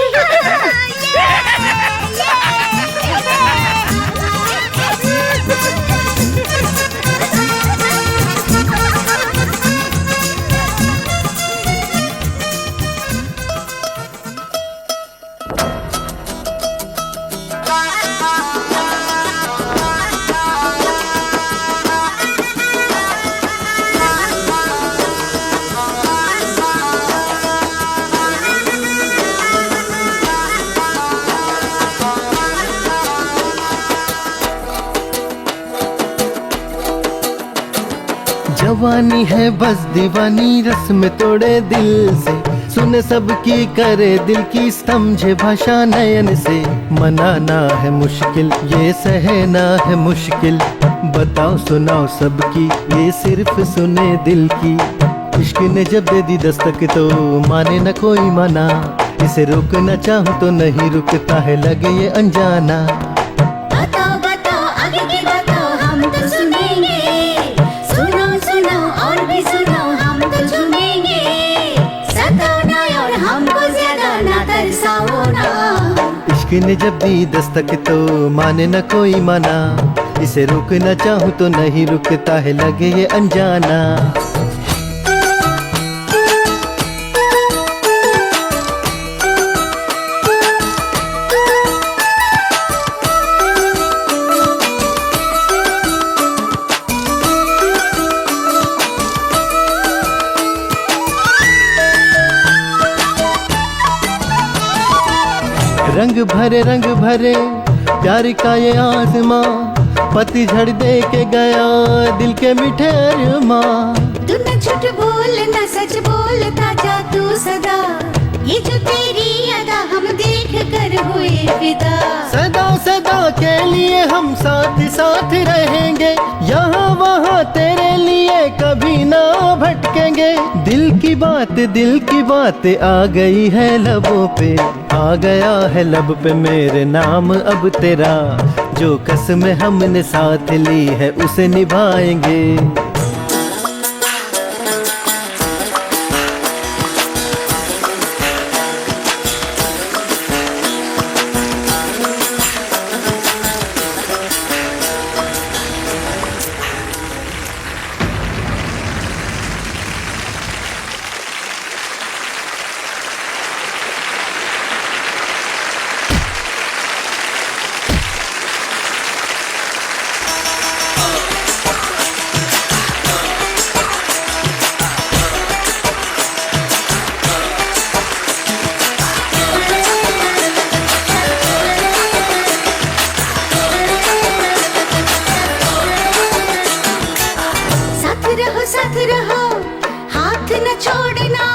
जवानी है बस दीवानी, रस में तोड़े दिल से, सुने सबकी करे दिल की, समझे भाषा नयन से। मनाना है मुश्किल, ये सहना है मुश्किल, बताओ सुनाओ सबकी, ये सिर्फ सुने दिल की। इश्क ने जब दे दी दस्तक तो माने न कोई मना, इसे रोकना चाहूँ तो नहीं रुकता है, लगे ये अनजाना। बताओ बताओ आगे की बताओ, हम तो सुनेंगे, सुनो सुनो और भी सुनो, हम तो सुनेंगे। सताओ ना और हमको ज्यादा ना तरसाओ ना। इश्क ने जब दी दस्तक तो माने न कोई मना, इसे रोकना चाहूँ तो नहीं रुकता है, लगे ये अनजाना। रंग भरे प्यार का ये आसमां, पतझड़ दे के गया दिल के मीठे अरमां। तू न झूठ बोल न सच बोलता जा तू सदा, ये जो तेरी अदा हम देख कर हुए फिदा। सदा सदा के लिए हम साथ साथ रहेंगे, यहाँ वहाँ तेरे लिए कभी ना भटकेंगे। निभाएंगे। दिल की बात आ गई है लबों पे, आ गया है लब पे मेरे नाम अब तेरा। जो कसम हमने साथ ली है उसे निभाएंगे। साथ रहो हाथ न छोड़ना,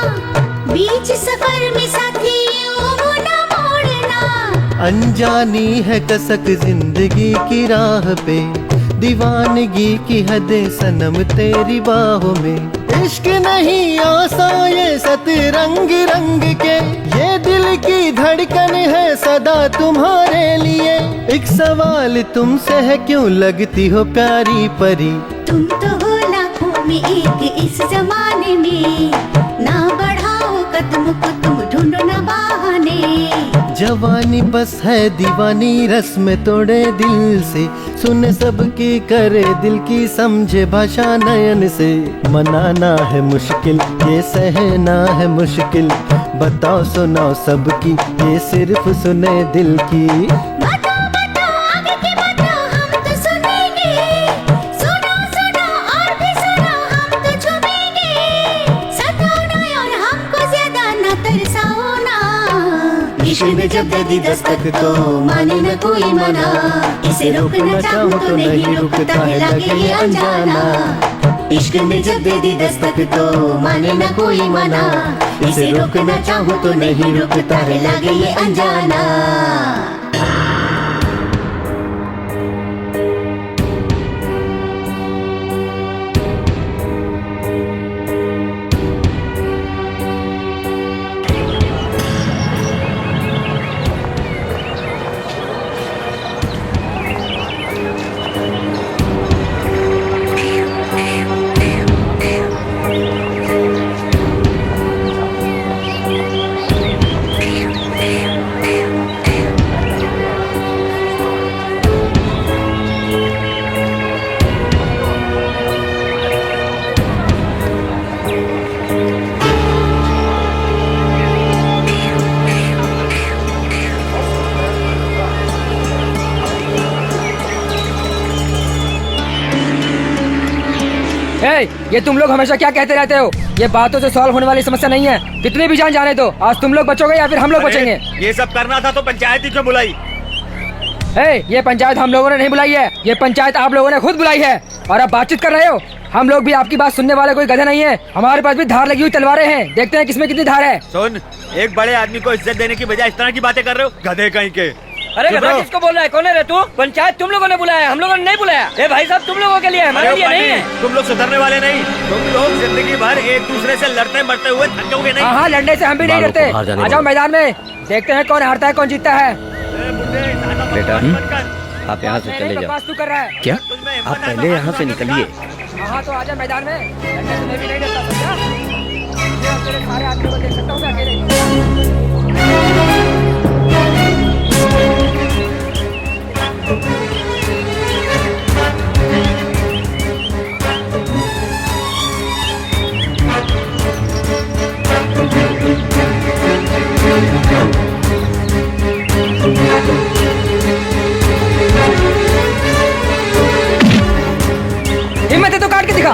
बीच सफर में साथी यूं न मोड़ना। अनजानी है कसक जिंदगी की राह पे, दीवानगी की हदें सनम तेरी बाहों में। इश्क नहीं आसान ये सतरंग रंग के, ये दिल की धड़कन है सदा तुम्हारे लिए। एक सवाल तुमसे है, क्यों लगती हो प्यारी परी? तुम तो हो लाखों में एक इस जमाने में, ना बढ़ाओ कदम को तुम ढूंढो ना बहाने। जवानी बस है दीवानी रस्म तोड़े दिल से, सुने सबकी करे दिल की समझे भाषा नयन से। मनाना है मुश्किल ये सहना है मुश्किल, बताओ सुनाओ सबकी ये सिर्फ सुने दिल की। इश्क ने जब दे दी दस्तक तो माने न कोई मना, इसे रोकना चाहूं तो नहीं रुकता है लगे ये अनजाना। इश्क ने जब दे दी दस्तक तो माने न कोई मना, इसे रोकना चाहूं तो नहीं रुकता है लगे ये अनजाना। ये तुम लोग हमेशा क्या कहते रहते हो? ये बातों से सॉल्व होने वाली समस्या नहीं है। कितनी भी जान जाने दो, आज तुम लोग बचोगे या फिर हम लोग बचेंगे। ये सब करना था तो पंचायत ही क्यों बुलाई? ये पंचायत हम लोगों ने नहीं बुलाई है, ये पंचायत आप लोगों ने खुद बुलाई है। और अब बातचीत कर रहे हो। हम लोग भी आपकी बात सुनने वाले कोई गधे नहीं है। हमारे पास भी धार लगी हुई तलवारें हैं, देखते हैं किसमें कितनी धार है। सुन, एक बड़े आदमी को इज्जत देने की बजाय इस तरह की बातें कर रहे हो, गधे कहीं के। अरे गधा किसको बोल रहा है? कौन है रे तू? पंचायत तुम लोगों ने बुलाया, हम लोगों ने नहीं बुलाया। ए भाई साहब, तुम लोगों के लिए है, हमारे लिए नहीं है। तुम लोग सुधरने वाले नहीं। तुम लोग जिंदगी भर एक दूसरे से लड़ते मरते हुए थकोगे नहीं। हाँ, लड़ने से हम भी नहीं डरते। आ जाओ मैदान में, देखते हैं कौन हारता है कौन जीतता है। बेटा आप यहाँ से चले जाओ। तू कर रहा है क्या? आप पहले यहाँ से निकलिए। हाँ तो आजा मैदान में, लड़ने से मैं भी नहीं डरता। समझा? सारे आदमियों को देख सकता हूँ अकेले। हिम्मत है तो काट के दिखा।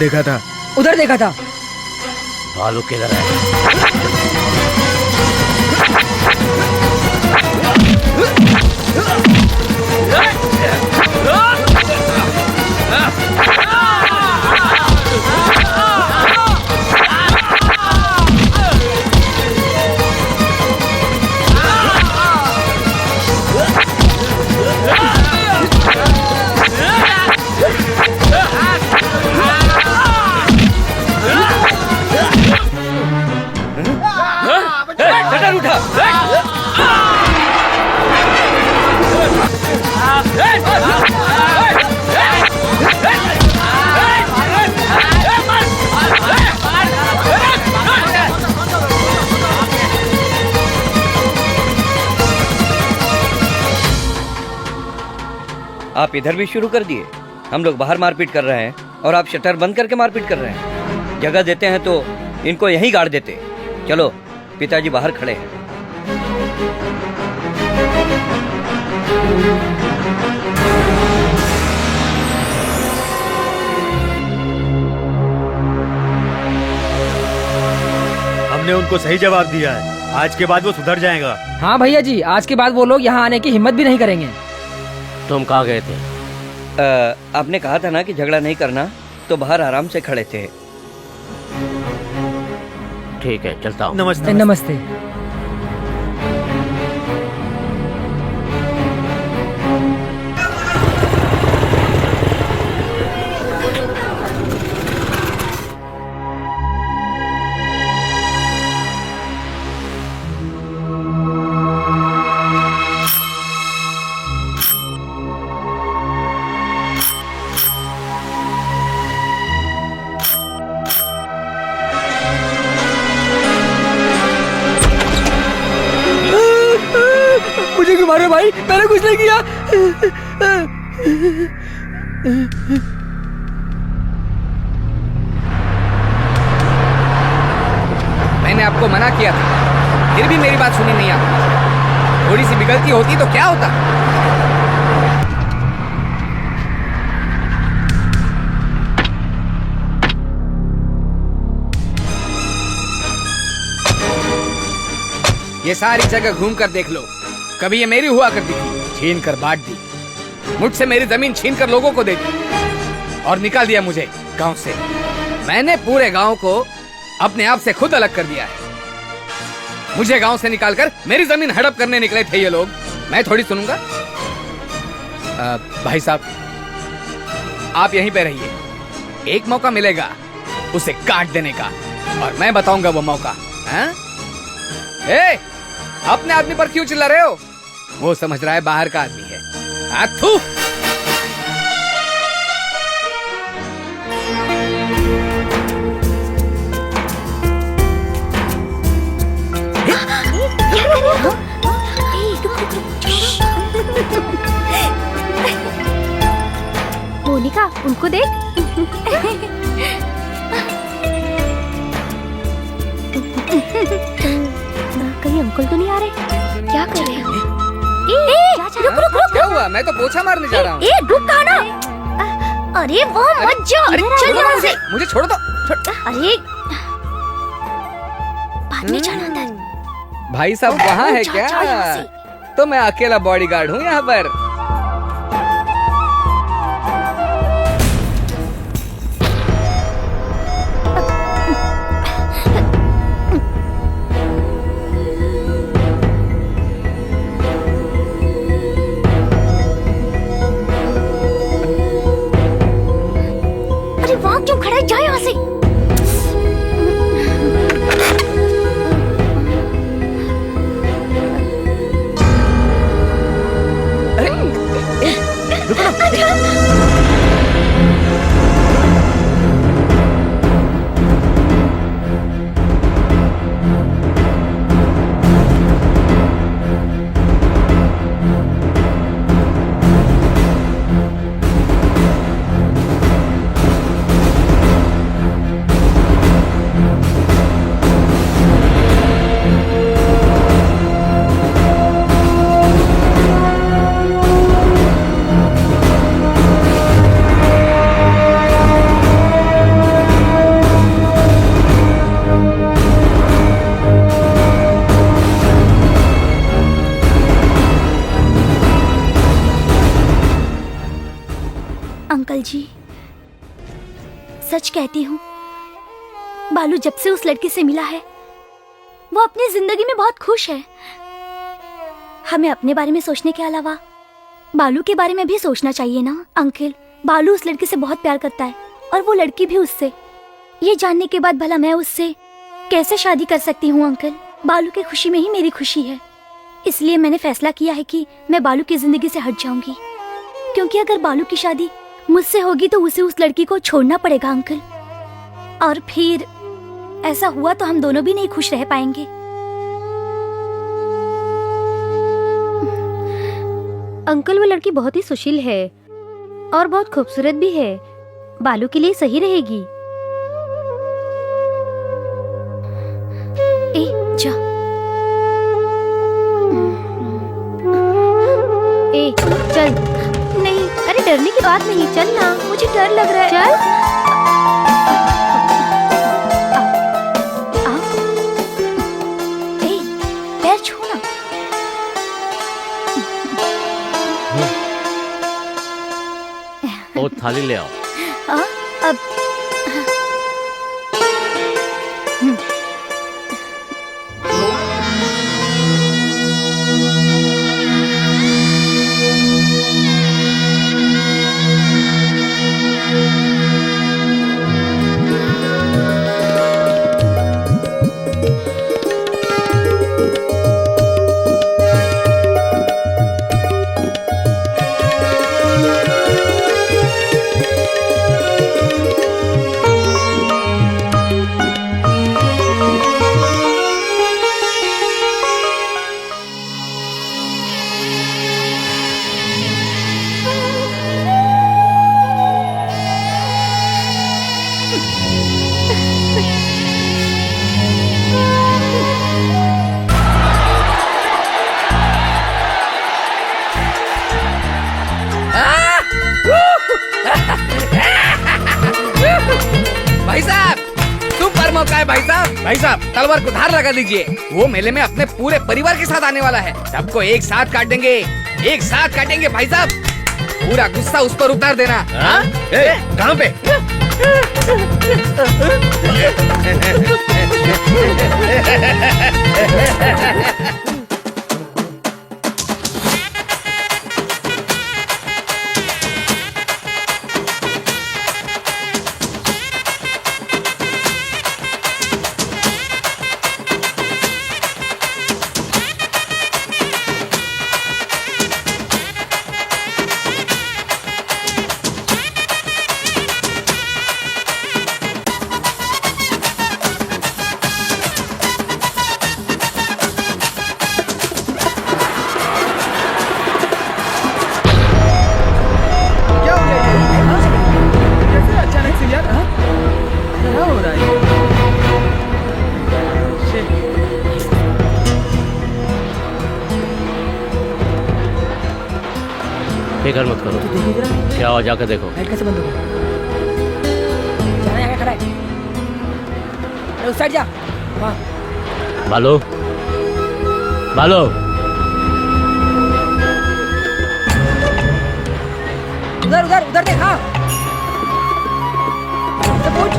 देखा था? उधर देखा था। बालू किधर है? शटर उठा। आप इधर भी शुरू कर दिए। हम लोग बाहर मारपीट कर रहे हैं और आप शटर बंद करके मारपीट कर रहे हैं। जगह देते हैं तो इनको यहीं गाड़ देते। चलो, पिताजी बाहर खड़े हैं। हमने उनको सही जवाब दिया है। आज के बाद वो सुधर जाएगा। हाँ भैया जी, आज के बाद वो लोग यहाँ आने की हिम्मत भी नहीं करेंगे। तुम कहाँ गए थे? आपने कहा था ना कि झगड़ा नहीं करना, तो बाहर आराम से खड़े थे। ठीक है, चलता हूँ। नमस्ते। नमस्ते। मुझे क्यों मारो भाई? मैंने कुछ नहीं किया। मैंने आपको मना किया था, फिर भी मेरी बात सुनी नहीं आपने। थोड़ी सी भी गलती होती तो क्या होता? ये सारी जगह घूम कर देख लो, कभी ये मेरी हुआ करती थी, छीन कर बांट दी। मुझसे मेरी जमीन छीन कर लोगों को दे दी और निकाल दिया मुझे गांव से। मैंने पूरे गांव को अपने आप से खुद अलग कर दिया है। मुझे गांव से निकालकर मेरी जमीन हड़प करने निकले थे ये लोग, मैं थोड़ी सुनूंगा। भाई साहब, आप यहीं पे रहिए, एक मौका मिलेगा उसे काट देने का, और मैं बताऊंगा वो मौका। हैं? ए, अपने आदमी पर क्यों चिल्ला रहे हो? वो समझ रहा है बाहर का आदमी है। थू। मोनिका, उनको देख। कहीं अंकल तो नहीं आ रहे? क्या कर रहे हैं? रुक रुक रुक। क्या हुआ? मैं तो पोछा मारने जा रहा हूँ। रुक कहाँ ना? अरे वो मत जाओ। चल यहाँ से। मुझे छोड़ दो। अरे बाद में जाना अंदर। भाई साहब वहाँ है क्या? तो मैं अकेला बॉडीगार्ड हूँ यहाँ पर। अरे वहाँ क्यों खड़ा है? जा यहाँ से। अरे कहती हूँ, बालू जब से उस लड़की से मिला है वो अपनी जिंदगी में बहुत खुश है। हमें अपने बारे में सोचने के अलावा बालू के बारे में भी सोचना चाहिए ना अंकल। बालू उस लड़की से बहुत प्यार करता है और वो लड़की भी उससे। ये जानने के बाद भला मैं उससे कैसे शादी कर सकती हूँ अंकल? बालू की खुशी में ही मेरी खुशी है। इसलिए मैंने फैसला किया है कि मैं बालू की जिंदगी से हट जाऊंगी, क्योंकि अगर बालू की शादी मुझसे होगी तो उसे उस लड़की को छोड़ना पड़ेगा अंकल, और फिर ऐसा हुआ तो हम दोनों भी नहीं खुश रह पाएंगे। अंकल वो लड़की बहुत ही सुशील है और बहुत खूबसूरत भी है, बालू के लिए सही रहेगी। ए जा। ए चल। नहीं, अरे डरने की बात नहीं, चल ना, मुझे डर लग रहा है। चल। पैर छूना। वो थाली ले आओ। अब भाई साहब, सुपर मौका है भाई साहब। भाई साहब, तलवार को धार लगा दीजिए। वो मेले में अपने पूरे परिवार के साथ आने वाला है। सबको एक साथ काट देंगे, एक साथ काटेंगे भाई साहब। पूरा गुस्सा उस पर उतार देना। कहाँ पे? फिक्र मत करो, क्या हो जाकर देखो। कैसे बंद होगा? जाना यहाँ खड़ा है। अरे उस साइड जा। हाँ। बालू, बालू, उधर उधर उधर देख। हाँ, पूछ।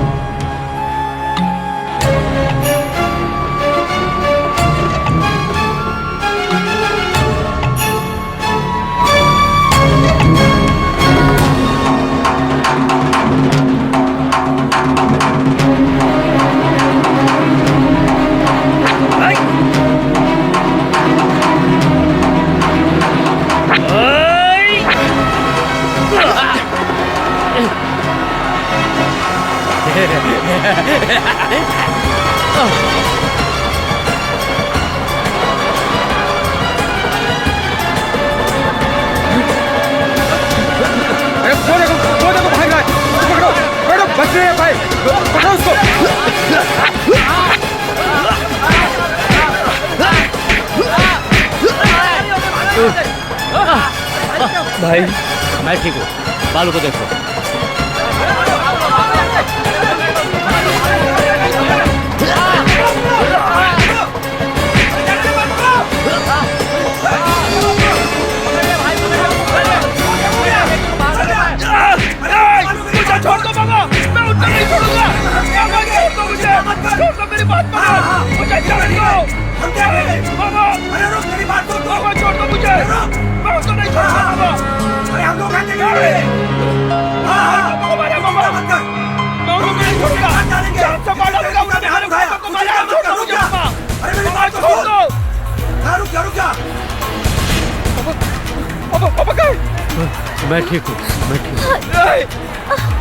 भाई मैं ठीक हूँ, बालू को देखो। छोड़ दो बाबा, मैं उतना नहीं छोड़ूंगा। मैं ठीक हूँ, मैं ठीक हूँ।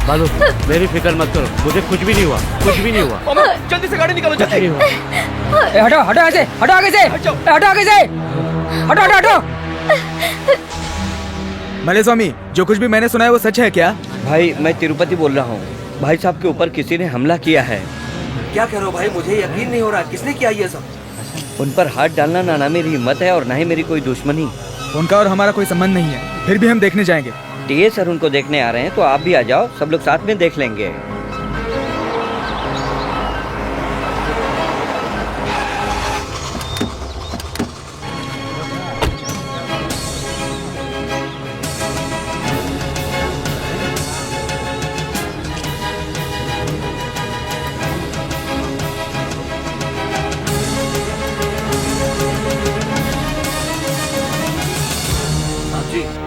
बालू, मेरी फिक्र मत करो, मुझे कुछ भी नहीं हुआ, कुछ भी नहीं हुआ। जल्दी से गाड़ी निकालो, जल्दी। हटो हटो ऐसे, हटो आगे से, हटो आगे से, हटो हटो हटो। मले स्वामी, जो कुछ भी मैंने सुना है वो सच है क्या? भाई मैं तिरुपति बोल रहा हूँ। भाई साहब के ऊपर किसी ने हमला किया है। क्या कह रहे हो भाई, मुझे यकीन नहीं हो रहा, किसने किया ये सब? उन पर हाथ डालना ना मेरी हिम्मत है और ना ही मेरी कोई दुश्मनी। उनका और हमारा कोई संबंध नहीं है, फिर भी हम देखने जाएंगे। टीए सर उनको देखने आ रहे हैं तो आप भी आ जाओ, सब लोग साथ में देख लेंगे।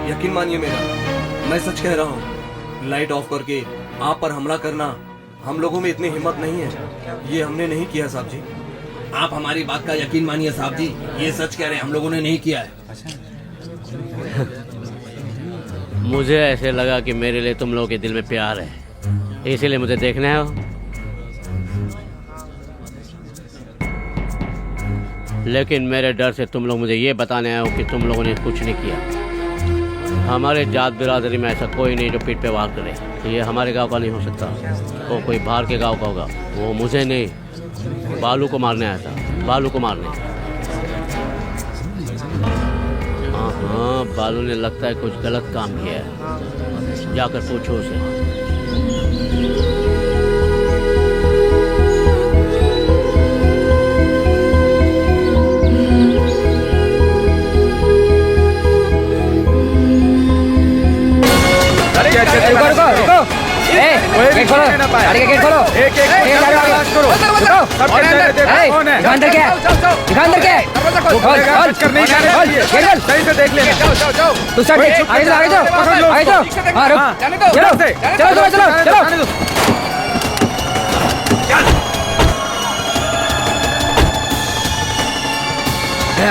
यकीन मानिए मेरा, मैं सच कह रहा हूँ। लाइट ऑफ करके आप पर हमला करना, हम लोगों में इतनी हिम्मत नहीं है। ये हमने नहीं किया साहब जी। आप हमारी बात का यकीन मानिए साहब जी, ये सच कह रहे हैं, हम लोगों ने नहीं किया है। मुझे ऐसे लगा कि मेरे लिए तुम लोगों के दिल में प्यार है, इसीलिए मुझे देखने आए हो। लेकिन मेरे डर से तुम लोग मुझे ये बताने आए हो कि तुम लोगों ने कुछ नहीं किया। हमारे जात बिरादरी में ऐसा कोई नहीं जो पीठ पे वार करे। ये हमारे गांव का नहीं हो सकता, वो कोई बाहर के गांव का होगा। वो मुझे नहीं, बालू को मारने आया था, बालू को मारने। हाँ, बालू ने लगता है कुछ गलत काम किया है, जाकर पूछो उसे। रुको रुको रुको, गेट खोलो, गाड़ी का गेट खोलो। दिखा अंदर क्या है, दिखा अंदर क्या है। देख लेना। तू स्टार्ट, आगे जाओ, आगे जाओ, आगे जाओ। हाँ रुक, चलो चलो चलो चलो।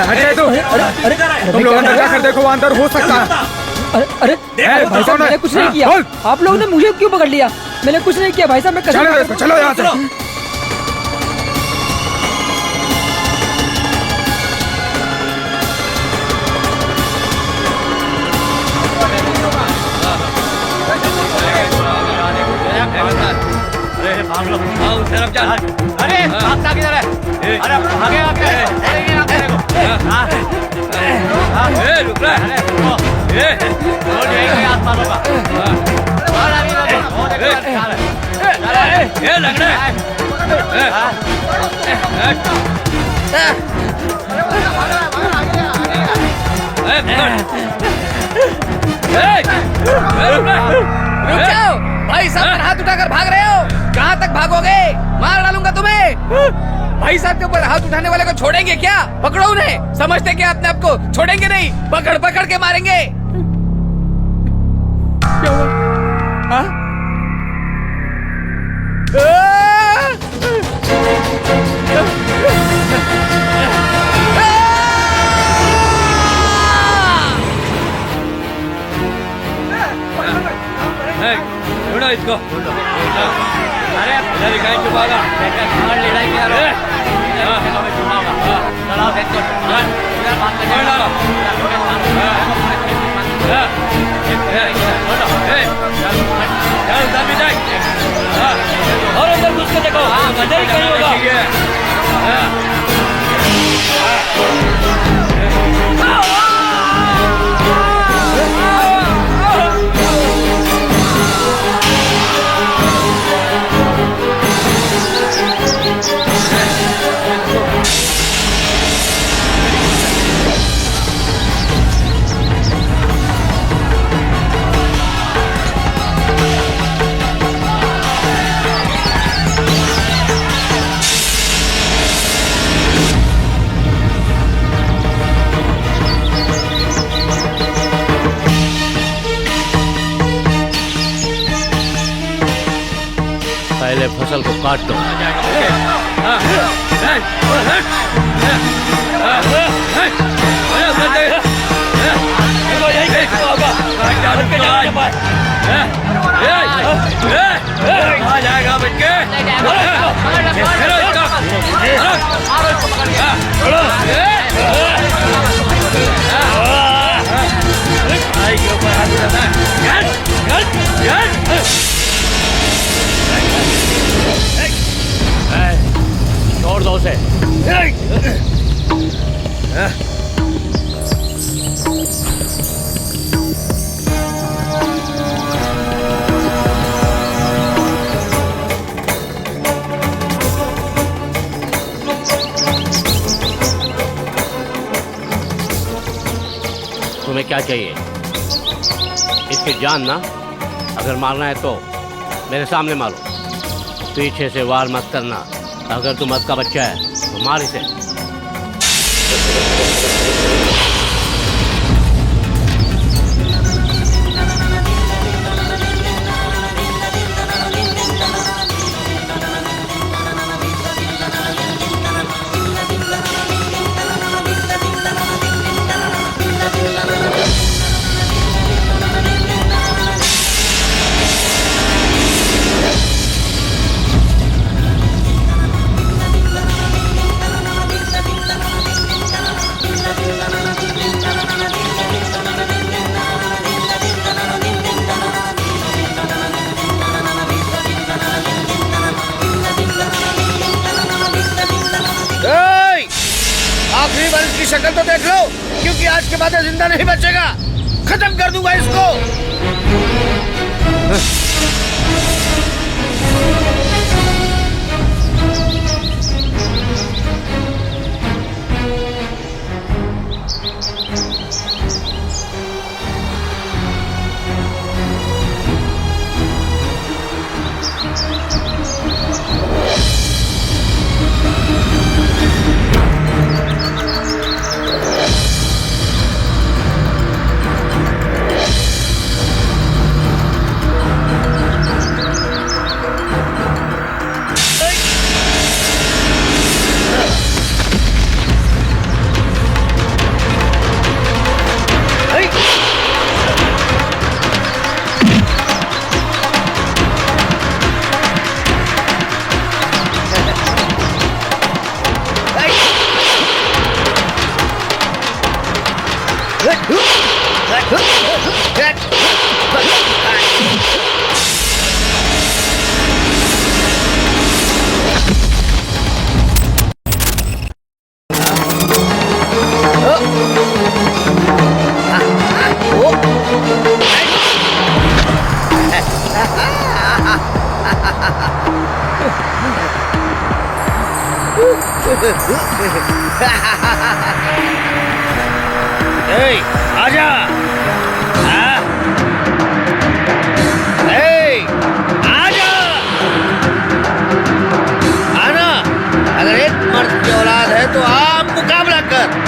हट तू, तुम लोग अंदर जाकर देखो, वो अंदर हो सकता है। अरे भाई साहब, मैंने कुछ नहीं किया। आप लोगों ने मुझे क्यों पकड़ लिया? मैंने कुछ नहीं किया भाई साहब, मैं कसम। चलो यहाँ से। अरे भागता किधर है? अरे भागे आप, अरे ये ना देखो। रुक रहा है, छोड़ देंगे आसमानों का। ये लग रहा रुक जाओ भाई साहब, हाथ उठाकर भाग रहे हो, कहाँ तक भागोगे? मार डालूंगा तुम्हें। भाई साहब के ऊपर हाथ उठाने वाले को छोड़ेंगे क्या? पकड़ो उन्हें। समझते क्या अपने आप को? छोड़ेंगे नहीं, पकड़ पकड़ के मारेंगे। क्या हुआ? हाँ? ढूंढो इसको। अरे इधर कहीं छुपागा, लड़ाई किया रे। चलाओ देखो, इधर बात कर लो। उधर भी जाए और अंदर घुस के देखो, अंदर ही कहीं होगा। पहले फसल को काट दो। आ जाएगा बिटके। छोड़ दो उसे। तुम्हें क्या चाहिए? इसकी जान ना, अगर मारना है तो मेरे सामने मारो, पीछे से वार मत करना। अगर तू मत का बच्चा है तो मार इसे। आखिरी बार इसकी शक्ल तो देख लो, क्योंकि आज के बाद जिंदा नहीं बचेगा। खत्म कर दूंगा इसको। आजा। आजा आना। अगर एक मर्द की औलाद है तो आप मुकाबला कर।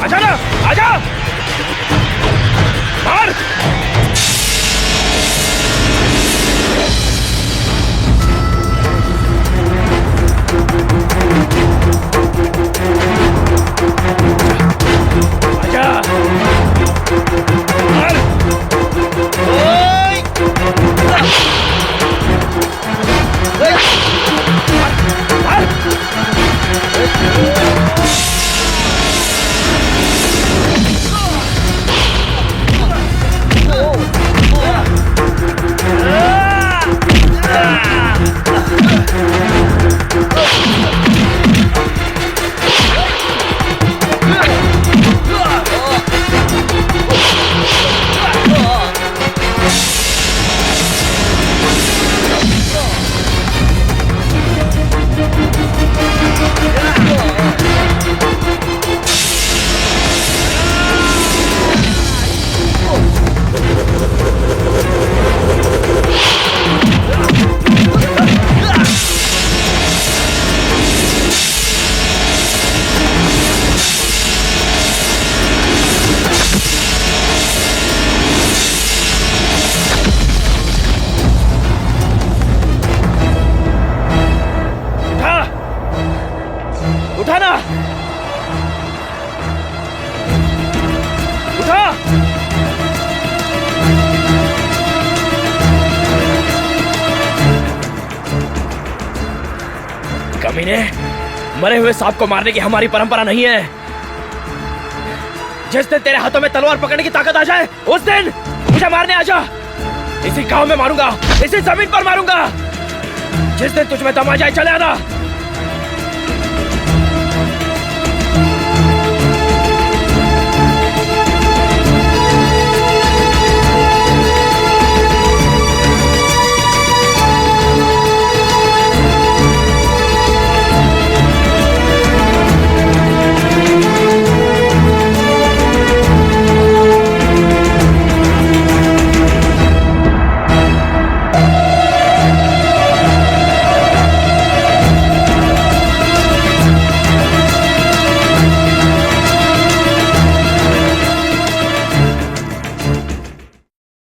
आजा ना, आजा। मार। आजा। मार। उठाना, उठा। कमीने, मरे हुए सांप को मारने की हमारी परंपरा नहीं है। जिस दिन तेरे हाथों में तलवार पकड़ने की ताकत आ जाए, उस दिन मुझे मारने आ जा। इसी गांव में मारूंगा, इसी जमीन पर मारूंगा। जिस दिन तुझ में दम आ जाए, चले आना।